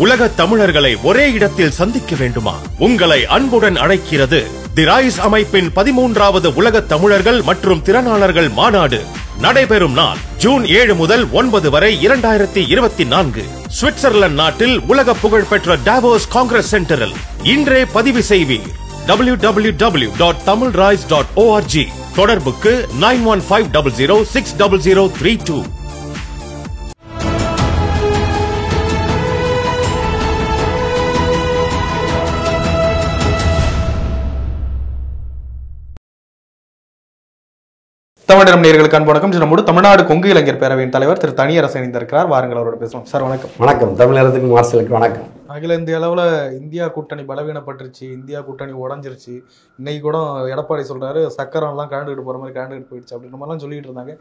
உலக தமிழர்களை ஒரே இடத்தில் சந்திக்க வேண்டுமா? உங்களை அன்புடன் அழைக்கிறது தி ரைஸ் அமைப்பின் 13வது உலக தமிழர்கள் மற்றும் திறனாளர்கள் மாநாடு. நடைபெறும் நாள் ஜூன் 7 முதல் 9 வரை 2024 சுவிட்சர்லாந்து நாட்டில் உலக புகழ்பெற்ற டாவோஸ் காங்கிரஸ் சென்டரில். இன்றே பதிவு செய்வீர். www.tamilrise.org. தொடர்புக்கு 9150060032. தமிழகம் நேயர்களுக்கு அன்பு வணக்கம். நம்மோடு தமிழ்நாடு கொங்கு இளைஞர் பேரவையின் தலைவர் திரு தனியரசு இணைந்திருக்கிறார். வாருங்கள் அவரோட பேசலாம். சார் வணக்கம். வணக்கம். தமிழகத்துக்கு மார்சலுக்கு வணக்கம். அகில இந்திய அளவில் இந்தியா கூட்டணி பலவீனப்பட்டுருச்சு, இந்தியா கூட்டணி உடஞ்சிருச்சு. இன்னைக்கு கூட எடப்பாடி சொல்றாரு சக்கரம்லாம் கலந்துக்கிட்டு போற மாதிரி கலந்துக்கிட்டு போயிடுச்சு அப்படின்ற மாதிரிலாம் சொல்லிட்டு இருந்தாங்க.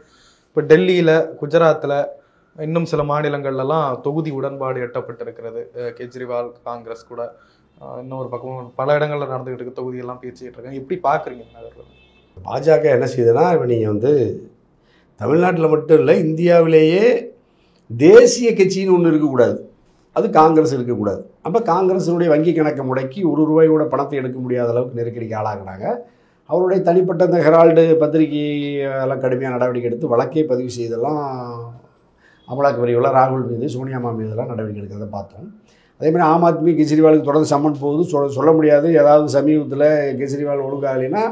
இப்போ டெல்லியில, குஜராத்தில், இன்னும் சில மாநிலங்கள்லாம் தொகுதி உடன்பாடு எட்டப்பட்டிருக்கிறது. கெஜ்ரிவால் காங்கிரஸ் கூட இன்னொரு பக்கம் பல இடங்கள்ல நடந்துகிட்டு இருக்க தொகுதியெல்லாம் பேசிக்கிட்டு இருக்காங்க. எப்படி பாக்குறீங்க? பாஜக என்ன செய்யுதுன்னா, இப்போ நீங்கள் தமிழ்நாட்டில் மட்டும் இல்லை, இந்தியாவிலேயே தேசிய கட்சின்னு ஒன்று இருக்கக்கூடாது, அது காங்கிரஸ் இருக்கக்கூடாது. அப்போ காங்கிரஸினுடைய வங்கி கணக்கை முடக்கி ₹1 பணத்தை எடுக்க முடியாத அளவுக்கு நெருக்கடிக்கு ஆளாகினாங்க. அவருடைய தனிப்பட்ட இந்த ஹெரால்டு பத்திரிகை எல்லாம் கடுமையாக நடவடிக்கை எடுத்து வழக்கே பதிவு செய்தெல்லாம் அமலாக்க பிரிவில் ராகுல் மீது, சோனியாமா மீதெல்லாம் நடவடிக்கை எடுக்கிறத பார்த்தோம். அதேமாதிரி ஆம் ஆத்மி கெஜ்ரிவாலுக்கு தொடர்ந்து சம்மன் போகுது. சொல்ல முடியாது. ஏதாவது சமீபத்தில் கெஜ்ரிவால் ஒழுங்காகலைன்னா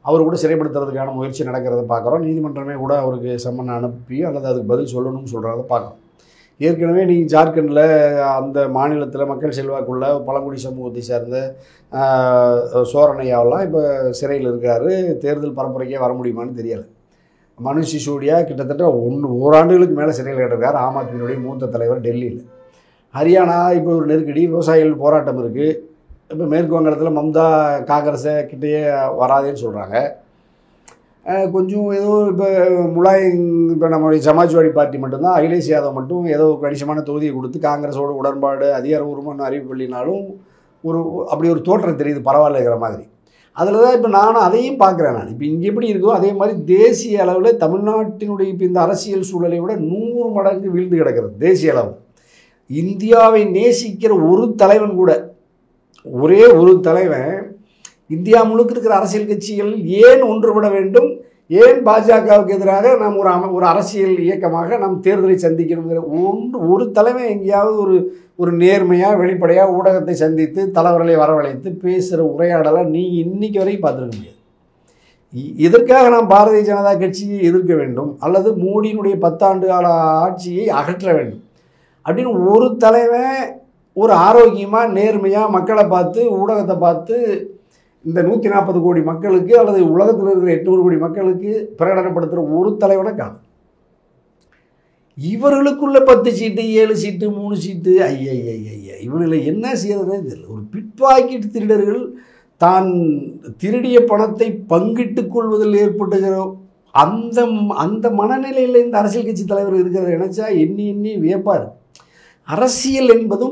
அவர் கூட சிறைப்படுத்துறதுக்கான முயற்சி நடக்கிறத பார்க்குறோம். நீதிமன்றமே கூட அவருக்கு சம்மன் அனுப்பி அல்லது அதுக்கு பதில் சொல்லணும்னு சொல்கிறத பார்க்குறோம். ஏற்கனவே நீங்கள் ஜார்க்கண்டில் அந்த மாநிலத்தில் மக்கள் செல்வாக்குள்ள பழங்குடி சமூகத்தை சேர்ந்த சோரணையாவெல்லாம் இப்போ சிறையில் இருக்கார். தேர்தல் பரப்புரைக்கே வர முடியுமான்னு தெரியலை. மனுஷ் சிசோடியா கிட்டத்தட்ட ஓராண்டுகளுக்கு மேலே சிறையில் இருக்கார். ஆம் ஆத்மியினுடைய மூத்த தலைவர் டெல்லியில். ஹரியானா இப்போ ஒரு நெருக்கடி, விவசாயிகள் போராட்டம் இருக்குது. இப்போ மேற்கு வங்கத்தில் மம்தா காங்கிரஸை கிட்டேயே வராதேன்னு சொல்கிறாங்க. கொஞ்சம் ஏதோ இப்போ இப்போ நம்மளுடைய சமாஜ்வாடி பார்ட்டி மட்டும்தான், அகிலேஷ் யாதவ் மட்டும் ஏதோ கணிசமான தொகுதியை கொடுத்து காங்கிரஸோட உடன்பாடு அதிகாரபூர்வமான அறிவிப்பு இல்லைனாலும் அப்படி ஒரு தோற்றம் தெரியுது, பரவாயில்லைங்கிற மாதிரி. அதில் தான் இப்போ நானும் அதையும் பார்க்குறேன். நான் இப்போ இங்கே எப்படி இருக்கோ அதே மாதிரி தேசிய அளவில் தமிழ்நாட்டினுடைய இப்போ இந்த அரசியல் சூழலை விட 100 மடங்கு வீழ்ந்து கிடக்கிறது. தேசிய அளவு இந்தியாவை நேசிக்கிற ஒரு தலைவன் கூட, ஒரே ஒரு தலைவன் இந்தியா முழுக்க இருக்கிற அரசியல் கட்சிகள் ஏன் ஒன்றுபட வேண்டும், ஏன் பாஜகவுக்கு எதிராக நாம் ஒரு அரசியல் இயக்கமாக நாம் தேர்தலை சந்திக்கணுங்கிற ஒரு தலைவன் எங்கேயாவது ஒரு நேர்மையாக வெளிப்படையாக ஊடகத்தை சந்தித்து தலைவர்களை வரவழைத்து பேசுகிற உரையாடலை நீ இன்னைக்கு வரைக்கும் பார்த்துருக்க முடியாது. இதற்காக நாம் பாரதிய ஜனதா கட்சியை எதிர்க்க வேண்டும் அல்லது மோடியினுடைய 10 ஆண்டு கால ஆட்சியை அகற்ற வேண்டும் அப்படின்னு ஒரு தலைவன் ஒரு ஆரோக்கியமாக நேர்மையாக மக்களை பார்த்து, ஊடகத்தை பார்த்து இந்த 140 கோடி மக்களுக்கு அல்லது உலகத்தில் இருக்கிற 800 கோடி மக்களுக்கு பிரகடனப்படுத்துகிற ஒரு தலைவனை காணும். இவர்களுக்குள்ள 10 சீட்டு, 7 சீட்டு, 3 சீட்டு, ஐயா இவங்களை என்ன செய்யறதுனே தெரியல. ஒரு பிட்பாக்கெட் திருடர்கள் தான் திருடிய பணத்தை பங்கிட்டுக் கொள்வதில் ஏற்பட்டுகிற அந்த மனநிலையில் இந்த அரசியல் கட்சி தலைவர் இருக்கிறத நினைச்சா எண்ணி வியப்பார். அரசியல் என்பது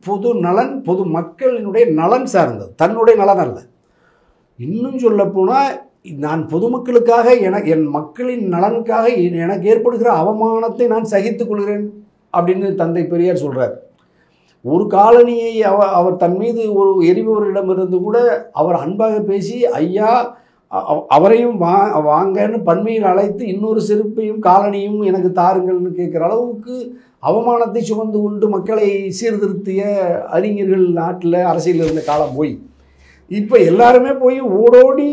பொது நலன், பொது மக்களினுடைய நலன் சார்ந்தது, தன்னுடைய நலன் அல்ல. இன்னும் சொல்ல போனால் நான் பொதுமக்களுக்காக என் மக்களின் நலனுக்காக எனக்கு ஏற்படுகிற அவமானத்தை நான் சகித்துக் கொள்கிறேன் அப்படின்னு தந்தை பெரியார் சொல்கிறார். ஒரு காலனியை அவர் தன் மீது ஒரு எரிபவரிடமிருந்து கூட அவர் அன்பாக பேசி ஐயா அவரையும் வாங்கன்னு பன்மையில் அழைத்து இன்னொரு செருப்பையும் காலனியும் எனக்கு தாருங்கள்னு கேட்குற அளவுக்கு அவமானத்தை சுமந்து கொண்டு மக்களை சீர்திருத்திய அறிஞர்கள் நாட்டில் அரசியலில் இருந்த காலம் போய் இப்போ எல்லாருமே போய் ஓடோடி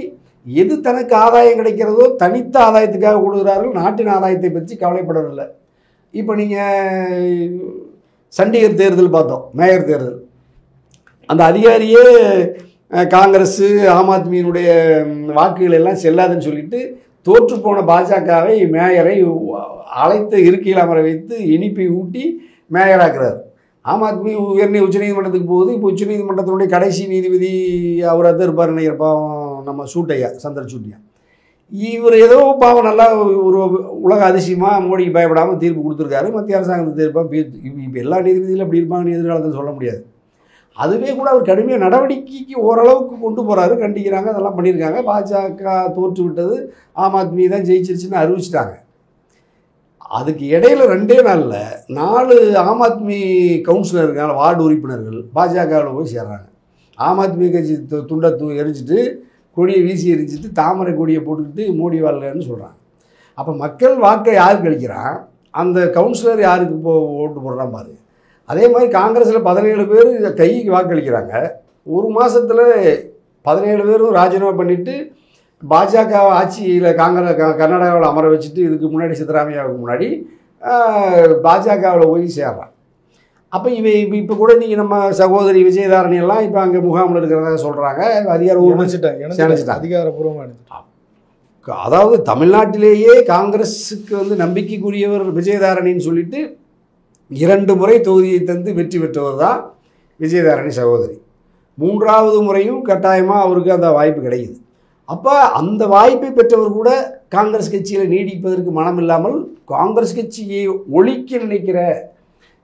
எது தனக்கு ஆதாயம் கிடைக்கிறதோ தனித்த ஆதாயத்துக்காக கொடுக்குறார்கள். நாட்டின் ஆதாயத்தை பற்றி கவலைப்படவில்லை. இப்போ நீங்கள் சண்டிகர் தேர்தல் பார்த்தோம், மேயர் தேர்தல். அந்த அதிகாரியே காங்கிரஸ் ஆம் ஆத்மியினுடைய வாக்குகள் எல்லாம் செல்லாதுன்னு சொல்லிட்டு தோற்றுப்போன பாஜகவை மேயரை அழைத்து இருக்கையில் அமர வைத்து இனிப்பை ஊட்டி மேயராக்குறார். ஆம் ஆத்மி உச்சநீதிமன்றத்துக்கு போகுது. இப்போ உச்சநீதிமன்றத்தினுடைய கடைசி நீதிபதி அவர் அது இருப்பார் நினைக்கிறப்பா, நம்ம சூட்டையா, சந்திர சூட்டையா. இவர் ஏதோ பாவம் நல்லா ஒரு உலக அதிசயமாக மோடிக்கு பயப்படாமல் தீர்ப்பு கொடுத்துருக்காரு. மத்திய அரசாங்கத்துக்கு தீர்ப்பாக இப்போ எல்லா நீதிபதிகளும் அப்படி இருப்பாங்கன்னு எதிர்காலத்தில் சொல்ல முடியாது. அதுவே கூட அவர் கடுமையாக நடவடிக்கைக்கு ஓரளவுக்கு கொண்டு போகிறாரு, கண்டிக்கிறாங்க, அதெல்லாம் பண்ணியிருக்காங்க. பாஜக தோற்று விட்டது, ஆம் ஆத்மி தான் ஜெயிச்சிருச்சுன்னு அறிவிச்சிட்டாங்க. அதுக்கு இடையில 2 நாளில் 4 ஆம் ஆத்மி கவுன்சிலர்கள் வார்டு உறுப்பினர்கள் பாஜகவில் போய் சேர்றாங்க. ஆம் ஆத்மி கட்சி துண்டை எரிஞ்சிட்டு கொடியை வீசி எரிஞ்சிட்டு தாமரை கொடியை போட்டுக்கிட்டு மோடி வாழ்லன்னு சொல்கிறாங்க. அப்போ மக்கள் வாக்கை யாருக்கு அளிக்கிறான், அந்த கவுன்சிலர் யாருக்கு ஓட்டு போடுறான் பாரு. அதே மாதிரி காங்கிரஸில் 17 பேர் கைக்கு வாக்களிக்கிறாங்க. ஒரு மாதத்தில் 17 பேரும் ராஜினாமா பண்ணிவிட்டு பாஜக ஆட்சியில் கர்நாடகாவில் அமர வச்சுட்டு இதுக்கு முன்னாடி சித்தராமையாவுக்கு முன்னாடி பாஜகவில் போய் சேர்றான். அப்போ இப்போ கூட நீங்கள் நம்ம சகோதரி விஜயதாரணி எல்லாம் இப்போ அங்கே முகாமில் இருக்கிறதாக சொல்கிறாங்க. அதிகாரப்பூர்வமாக அதாவது தமிழ்நாட்டிலேயே காங்கிரஸுக்கு வந்து நம்பிக்கைக்குரியவர் விஜயதாரணின்னு சொல்லிட்டு 2 முறை தொகுதியை தந்து வெற்றி பெற்றவர் தான் விஜயதாரணி சகோதரி. 3வது முறையும் கட்டாயமாக அவருக்கு அந்த வாய்ப்பு கிடைக்குது. அப்போ அந்த வாய்ப்பை பெற்றவர் கூட காங்கிரஸ் கட்சியில் நீடிப்பதற்கு மனம் இல்லாமல் காங்கிரஸ் கட்சியை ஒழிக்க நினைக்கிற,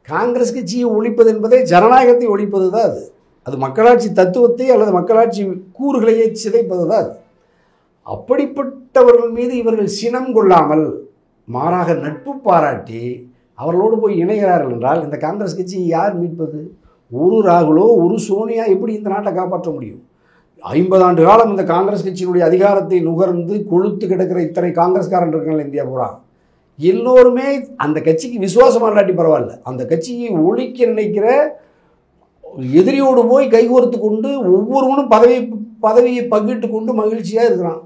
காங்கிரஸ் கட்சியை ஒழிப்பது என்பதே ஜனநாயகத்தை ஒழிப்பது தான். அது மக்களாட்சி தத்துவத்தை அல்லது மக்களாட்சி கூறுகளையே சிதைப்பது தான். அப்படிப்பட்டவர்கள் மீது இவர்கள் சினம் கொள்ளாமல் மாறாக நட்பு பாராட்டி அவர்களோடு போய் இணைகிறார்கள் என்றால் இந்த காங்கிரஸ் கட்சியை யார் மீட்பது? ஒரு ராகுலோ ஒரு சோனியா எப்படி இந்த நாட்டை காப்பாற்ற முடியும்? 50 ஆண்டு காலம் இந்த காங்கிரஸ் கட்சியினுடைய அதிகாரத்தை நுகர்ந்து கொழுத்து கிடக்கிற இத்தனை காங்கிரஸ்காரன் இருக்காங்க இந்தியா பூரா, எல்லோருமே அந்த கட்சிக்கு விசுவாசமாக இல்லாட்டி பரவாயில்ல, அந்த கட்சியை ஒழிக்க நினைக்கிற எதிரியோடு போய் கைகோர்த்து கொண்டு ஒவ்வொருவனும் பதவியை பங்கிட்டு கொண்டு மகிழ்ச்சியாக இருக்கிறான்.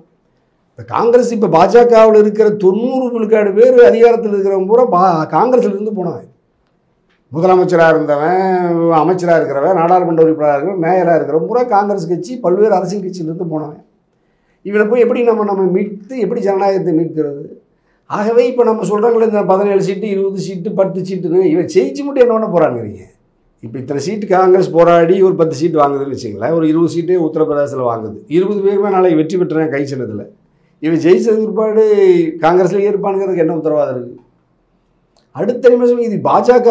இப்போ காங்கிரஸ் இப்போ பாஜகவில் இருக்கிற 90 விழுக்காடு பேர் அதிகாரத்தில் இருக்கிறவங்க பூரா காங்கிரஸில் இருந்து போனவன். முதலமைச்சராக இருந்தவன், அமைச்சராக இருக்கிறவன், நாடாளுமன்ற உறுப்பினராக இருக்கிறவன், மேயராக இருக்கிறவன் பூரா காங்கிரஸ் கட்சி பல்வேறு அரசியல் கட்சியிலிருந்து போனவன். இவனை போய் எப்படி நம்ம மீட்து எப்படி ஜனநாயகத்தை மீட்கிறது? ஆகவே இப்போ நம்ம சொல்கிறாங்களே இந்த 17 சீட்டு 20 சீட்டு 10 சீட்டுன்னு இவன் ஜெயிச்சு மட்டும் என்ன பண்ண போகிறாங்கிறீங்க? இப்போ இத்தனை சீட்டு காங்கிரஸ் போராடி ஒரு 10 சீட்டு வாங்குதுன்னு வச்சுங்களேன், ஒரு 20 சீட்டே உத்தரப்பிரதேசத்தில் வாங்குது, 20 பேருமே நாளைக்கு வெற்றி பெற்றேன் கை சின்னத்தில். இவன் ஜெயிச்சது பிற்பாடு காங்கிரஸில் ஏற்பானுங்கிறதுக்கு என்ன உத்தரவாதம் இருக்குது? அடுத்த நிமிஷம் இது பாஜக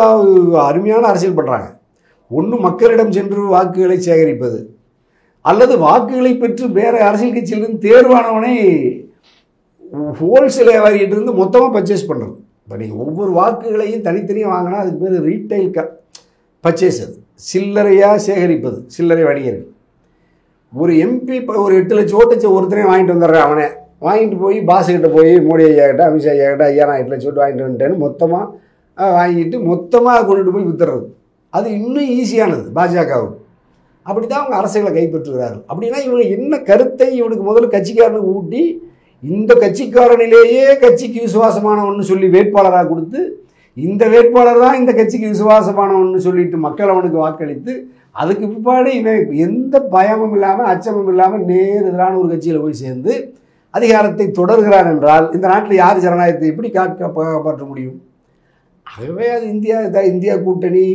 அருமையான அரசியல் பண்ணுறாங்க. ஒன்று மக்களிடம் சென்று வாக்குகளை சேகரிப்பது, அல்லது வாக்குகளை பெற்று வேறு அரசியல் கட்சியிலிருந்து தேர்வானவனை ஹோல்சேல் வியாபாரிகிட்டிருந்து மொத்தமாக பர்ச்சேஸ் பண்ணுறது. இப்போ நீங்கள் ஒவ்வொரு வாக்குகளையும் தனித்தனியாக வாங்கினா அதுக்கு பேர் ரீட்டைல் பர்ச்சேஸ். அது சில்லறையாக சேகரிப்பது, சில்லறை வணிகர்கள். ஒரு எம்பி ஒரு 8 லட்சம் ஓட்டு ஒருத்தனையும் வாங்கிட்டு வந்துடுறேன், அவனே வாங்கிட்டு போய் பாஸுக்கிட்ட போய் மோடி ஐயா கிட்ட அமித்ஷா ஐயா கிட்ட ஐயா நான் 8 லட்சம் ஓட்டு வாங்கிட்டு வந்துட்டேன்னு மொத்தமாக வாங்கிட்டு மொத்தமாக கொண்டுட்டு போய் வித்துறது. அது இன்னும் ஈஸியானது பாஜகவுக்கு. அப்படி தான் அவங்க அரசியலை கைப்பற்றுகிறார்கள். அப்படின்னா இவங்க என்ன கருத்தை இவனுக்கு முதல்ல கட்சிக்காரனுக்கு ஊட்டி இந்த கட்சிக்காரனிலேயே கட்சிக்கு விசுவாசமானவன்னு சொல்லி வேட்பாளராக கொடுத்து இந்த வேட்பாளர் தான் இந்த கட்சிக்கு விசுவாசமானவன்னு சொல்லிட்டு மக்கள் அவனுக்கு வாக்களித்து அதுக்கு பிற்பாடு இவன் எந்த பயமும் இல்லாமல் அச்சமும் இல்லாமல் நேர் எதிரான ஒரு கட்சியில் போய் சேர்ந்து அதிகாரத்தை தொடர்கிறார் என்றால் இந்த நாட்டில் யார் ஜனநாயகத்தை எப்படி காப்பாற்ற முடியும்? ஆகவே அது இந்தியா கூட்டணி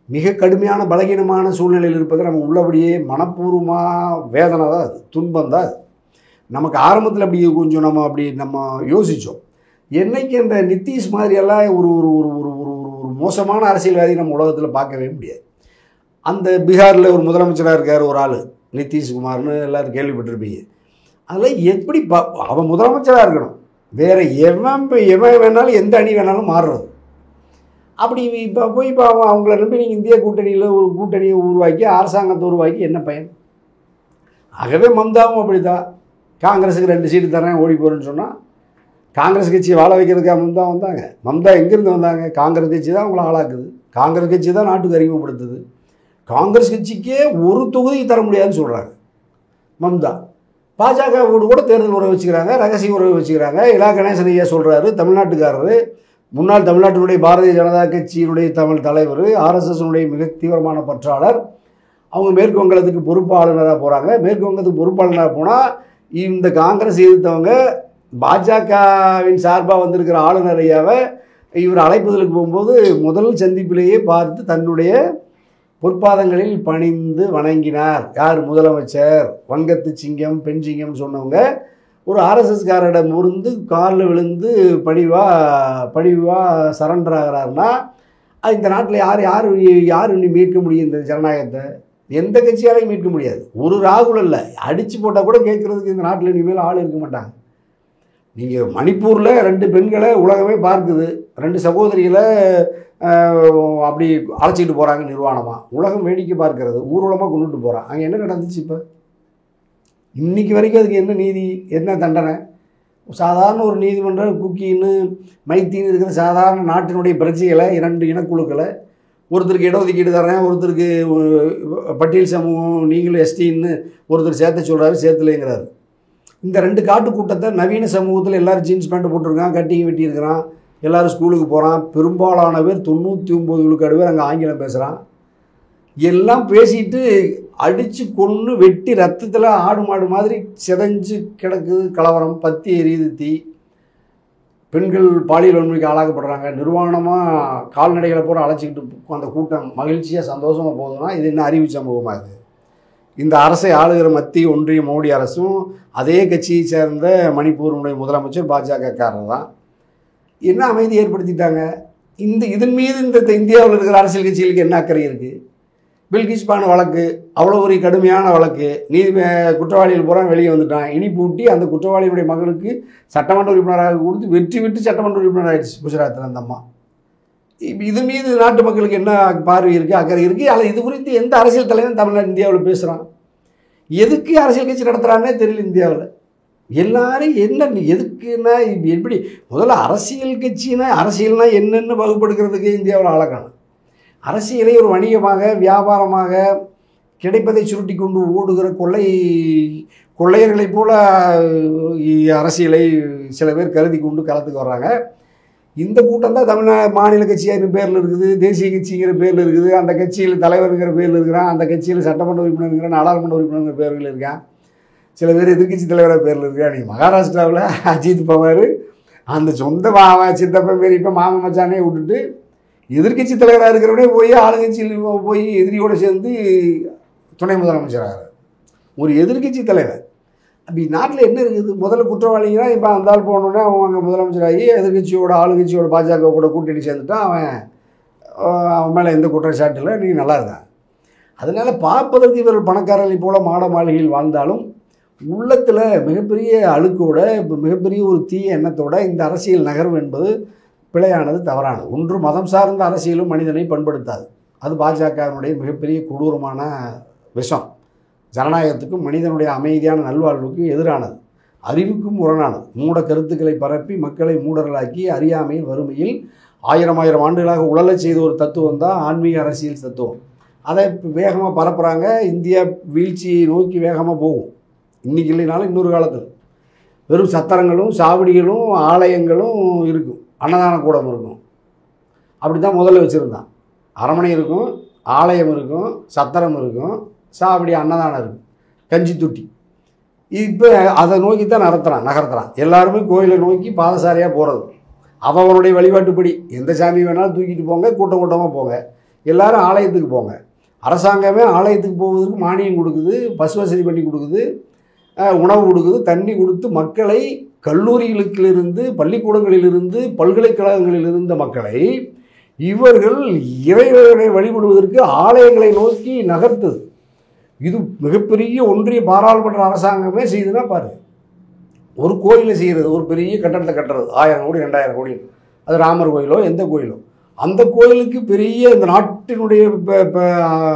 மிக கடுமையான பலகீனமான சூழ்நிலையில் இருப்பதை நம்ம உள்ளபடியே மனப்பூர்வமாக வேதனை தான், அது துன்பம் தான். அது நமக்கு ஆரம்பத்தில் அப்படி கொஞ்சம் நம்ம யோசித்தோம். என்னைக்கு இந்த நிதிஷ் மாதிரியெல்லாம் ஒரு ஒரு ஒரு ஒரு ஒரு ஒரு மோசமான அரசியல்வாதி நம்ம உலகத்தில் பார்க்கவே முடியாது. அந்த பீகாரில் ஒரு முதலமைச்சராக இருக்கார் ஒரு ஆள், நிதிஷ்குமார்னு எல்லோரும் கேள்விப்பட்டிருப்பீங்க. அதில் எப்படி அவன் முதலமைச்சராக இருக்கணும், வேறு எவன் வேணாலும் எந்த அணி வேணாலும் மாறுறது. அப்படி இப்போ போய் இப்போ அவங்கள நம்பி நீங்கள் இந்திய கூட்டணியில் ஒரு கூட்டணியை உருவாக்கி அரசாங்கத்தை உருவாக்கி என்ன பயன்? ஆகவே மம்தாவும் அப்படி தான், காங்கிரஸுக்கு 2 சீட்டு தரேன் ஓடி போகிறேன்னு சொன்னால் காங்கிரஸ் கட்சியை வாழ வைக்கிறதுக்காக மம்தா வந்தாங்க. மம்தா எங்கேருந்து வந்தாங்க? காங்கிரஸ் கட்சி தான் அவங்கள ஆளாக்குது, காங்கிரஸ் கட்சி தான் நாட்டுக்கு அறிமுகப்படுத்துது. காங்கிரஸ் கட்சிக்கே ஒரு தொகுதி தர முடியாதுன்னு சொல்கிறாங்க மம்தா. பாஜகவோடு கூட தேர்தல் உறவு வச்சுக்கிறாங்க, ரகசிய உறவு வச்சுக்கிறாங்க. இலா கணேசன் ஐயா சொல்கிறாரு, தமிழ்நாட்டுக்காரரு, முன்னாள் தமிழ்நாட்டினுடைய பாரதிய ஜனதா கட்சியினுடைய தமிழ் தலைவர், ஆர்எஸ்எஸ்னுடைய மிக தீவிரமான பற்றாளர். அவங்க மேற்கு வங்கத்துக்கு பொறுப்பாளராக போகிறாங்க. மேற்கு வங்கத்துக்கு பொறுப்பாளராக போனால் இந்த காங்கிரஸ் எதிர்த்தவங்க பாஜகவின் சார்பாக வந்திருக்கிற ஆளுநர் ஐயாவை இவர் அழைப்பதற்கு போகும்போது முதல் சந்திப்பிலேயே பார்த்து தன்னுடைய பொற்பாதங்களில் பணிந்து வணங்கினார். யார்? முதலமைச்சர். வங்கத்து சிங்கம் பெண் சிங்கம்னு சொன்னவங்க ஒரு ஆர்எஸ்எஸ்காரிடம் இருந்து காலில் விழுந்து பணிவா சரண்டர் ஆகிறாருன்னா இந்த நாட்டில் யார் இன்னும் மீட்க முடியும்? இந்த ஜனநாயகத்தை எந்த கட்சியாலையும் மீட்க முடியாது. ஒரு ராகுல் இல்லை, அடித்து போட்டால் கூட கேட்குறதுக்கு இந்த நாட்டில் இனிமேல் ஆள் இருக்க மாட்டாங்க. நீங்கள் மணிப்பூரில் 2 பெண்களை உலகமே பார்க்குது, 2 சகோதரிகளை அப்படி அழைச்சிக்கிட்டு போகிறாங்க நிர்வாணமாக, உலகம் வேடிக்கை பார்க்கறது, ஊர்வலமாக கொண்டுட்டு போகிறான். அங்கே என்ன நடந்துச்சு? இப்போ இன்னைக்கு வரைக்கும் அதுக்கு என்ன நீதி, என்ன தண்டனை? சாதாரண ஒரு நீதிமன்றம் குக்கின்னு மைத்தின்னு இருக்கிற சாதாரண நாட்டினுடைய பிரச்சனைகளை 2 இனக்குழுக்களை, ஒருத்தருக்கு இடஒதுக்கீடு தரேன், ஒருத்தருக்கு பட்டியல் சமூகம் நீங்களும் எஸ்டின்னு ஒருத்தர் சேர்த்த சொல்கிறாரு, சேர்த்துலேங்கிறாரு. இந்த 2 காட்டு கூட்டத்தை நவீன சமூகத்தில் எல்லோரும் ஜீன்ஸ் பேண்ட்டு போட்டிருக்கான், கட்டிங் வெட்டியிருக்கிறான், எல்லோரும் ஸ்கூலுக்கு போகிறான். பெரும்பாலான பேர் 99% பேர் அங்கே ஆங்கிலம் பேசுகிறான். எல்லாம் பேசிட்டு அடித்து கொன்று வெட்டி ரத்தத்தில் ஆடு மாடு மாதிரி சிதைஞ்சு கிடக்குது கலவரம், பத்தி எரியுது தீ, பெண்கள் பாலியல் வன்முறைக்கு ஆளாக்கப்படுறாங்க. நிர்வாணமாக கால்நடைகளை பூரா அழைச்சிக்கிட்டு அந்த கூட்டம் மகிழ்ச்சியாக சந்தோஷமாக போகுதுன்னா இது என்ன அறிவு சம்பவமாக? இது இந்த அரசை ஆளுகிற மத்திய ஒன்றிய மோடி அரசும் அதே கட்சியை சேர்ந்த மணிப்பூருடைய முதலமைச்சர் பாஜகக்காரர் தான். என்ன அமைதி ஏற்படுத்திட்டாங்க? இதன் மீது இந்த இந்தியாவில் இருக்கிற அரசியல் கட்சிகளுக்கு என்ன அக்கறை இருக்குது? பில்கிஸ் பானு வழக்கு அவ்வளோ ஒரு கடுமையான வழக்கு, குற்றவாளிகள் பூரா வெளியே வந்துட்டான், இனி பூட்டி அந்த குற்றவாளியுடைய மகளுக்கு சட்டமன்ற உறுப்பினராக கொடுத்து வெற்றி விட்டு சட்டமன்ற உறுப்பினர் ஆயிடுச்சு குஜராத்தில் அந்த அம்மா. இது மீது நாட்டு மக்களுக்கு என்ன பார்வை இருக்குது, அக்கறை இருக்குது? அல்ல இது குறித்து எந்த அரசியல் தலைவரும் தமிழ்நாடு இந்தியாவில் பேசுகிறான்? எதுக்கு அரசியல் கட்சி நடத்துகிறான்னே தெரியல இந்தியாவில். எல்லாரும் என்ன எதுக்குன்னா எப்படி முதல்ல அரசியல் கட்சினா அரசியல்னா என்னென்னு வகுப்படுக்கிறதுக்கு இந்தியாவில் ஆளக்காணும். அரசியலை ஒரு வணிகமாக வியாபாரமாக கிடைப்பதை சுருட்டி கொண்டு ஓடுகிற கொள்ளையர்களைப் போல அரசியலை சில பேர் கருதி கொண்டு களத்துக்கு வர்றாங்க. இந்த கூட்டம் தான் தமிழ்நாடு மாநில கட்சியாக பேரில் இருக்குது, தேசிய கட்சிங்கிற பேரில் இருக்குது, அந்த கட்சியில் தலைவருங்கிற பேரில் இருக்கிறான், அந்த கட்சியில் சட்டமன்ற உறுப்பினருங்கிற நாடாளுமன்ற உறுப்பினருங்கிற பேர்கள் இருக்கான், சில பேர் எதிர்கட்சி தலைவராக பேரில் இருக்கா. நீங்கள் மகாராஷ்டிராவில் அஜித் பவார் அந்த சொந்த சித்தப்பன் பேர் இப்போ மாமன் மச்சானே விட்டுட்டு எதிர்கட்சி தலைவராக இருக்கிறவனே போய் ஆளுங்கட்சியில் போய் எதிரியோடு சேர்ந்து துணை முதலமைச்சராக ஒரு எதிர்கட்சி தலைவர். அப்படி நாட்டில் என்ன இருக்குது? முதல்ல குற்றவாளிங்கன்னா இப்போ அந்த ஆள் போனோடனே அவங்க முதலமைச்சராகி எதிர்கட்சியோட ஆளுங்கட்சியோட பாஜக கூட கூட்டணி சேர்ந்துட்டான், அவன் மேலே எந்த குற்றச்சாட்டு இல்லை, நீ நல்லா இருக்கான். அதனால் பார்ப்பதற்கு இவர்கள் பணக்காரர்களை போல மாட மாளிகையில் வாழ்ந்தாலும் உள்ளத்தில் மிகப்பெரிய அழுக்கோட இப்போ மிகப்பெரிய ஒரு தீய எண்ணத்தோட இந்த அரசியல் நகர்வு என்பது பிழையானது, தவறானது. ஒன்று மதம் சார்ந்த அரசியலும் மனிதனை பண்படுத்தாது. அது பாஜகவினுடைய மிகப்பெரிய கொடூரமான விஷம். ஜனநாயகத்துக்கும் மனிதனுடைய அமைதியான நல்வாழ்வுக்கும் எதிரானது, அறிவுக்கும் முரணானது. மூட கருத்துக்களை பரப்பி மக்களை மூடர்களாக்கி அறியாமையில் வறுமையில் 1000 ஆண்டுகளாக உழலை செய்த ஒரு தத்துவம் தான் ஆன்மீக அரசியல் தத்துவம். அதை வேகமாக பரப்புகிறாங்க. இந்தியா வீழ்ச்சியை நோக்கி வேகமாக போகும். இன்றைக்கி இல்லைனாலும் இன்னொரு காலத்தில் வெறும் சத்திரங்களும் சாவடிகளும் ஆலயங்களும் இருக்கும், அன்னதான கூடம் இருக்கும். அப்படி தான் முதல்ல வச்சுருந்தான். அரண்மனை இருக்கும், ஆலயம் இருக்கும், சத்திரம் இருக்கும், சாவடி அன்னதானம் இருக்கும், கஞ்சி தொட்டி. இப்போ அதை நோக்கி தான் நகர்த்துறான். எல்லாருமே கோயிலை நோக்கி பாதசாரியாக போகிறது. அவனுடைய வழிபாட்டுப்படி எந்த சாமி வேணாலும் தூக்கிட்டு போங்க, கூட்டம் கூட்டமாக போங்க, எல்லாரும் ஆலயத்துக்கு போங்க. அரசாங்கமே ஆலயத்துக்கு போவதற்கு மானியம் கொடுக்குது, பஸ் வசதி பண்ணி கொடுக்குது, உணவு கொடுக்குது, தண்ணி கொடுத்து மக்களை கல்லூரிகளுக்கிலிருந்து பள்ளிக்கூடங்களிலிருந்து பல்கலைக்கழகங்களில் இருந்த மக்களை இவர்கள் இறைவனை வழிபடுவதற்கு ஆலயங்களை நோக்கி நகர்த்துது. இது மிகப்பெரிய ஒன்றிய பாராளுமன்ற அரசாங்கமே செய்யுதுன்னா பாரு. ஒரு கோயிலை செய்கிறது, ஒரு பெரிய கட்டடத்தை கட்டுறது, 1000 கோடி 2000 கோடி, அது ராமர் கோயிலோ எந்த கோயிலோ, அந்த கோயிலுக்கு பெரிய இந்த நாட்டினுடைய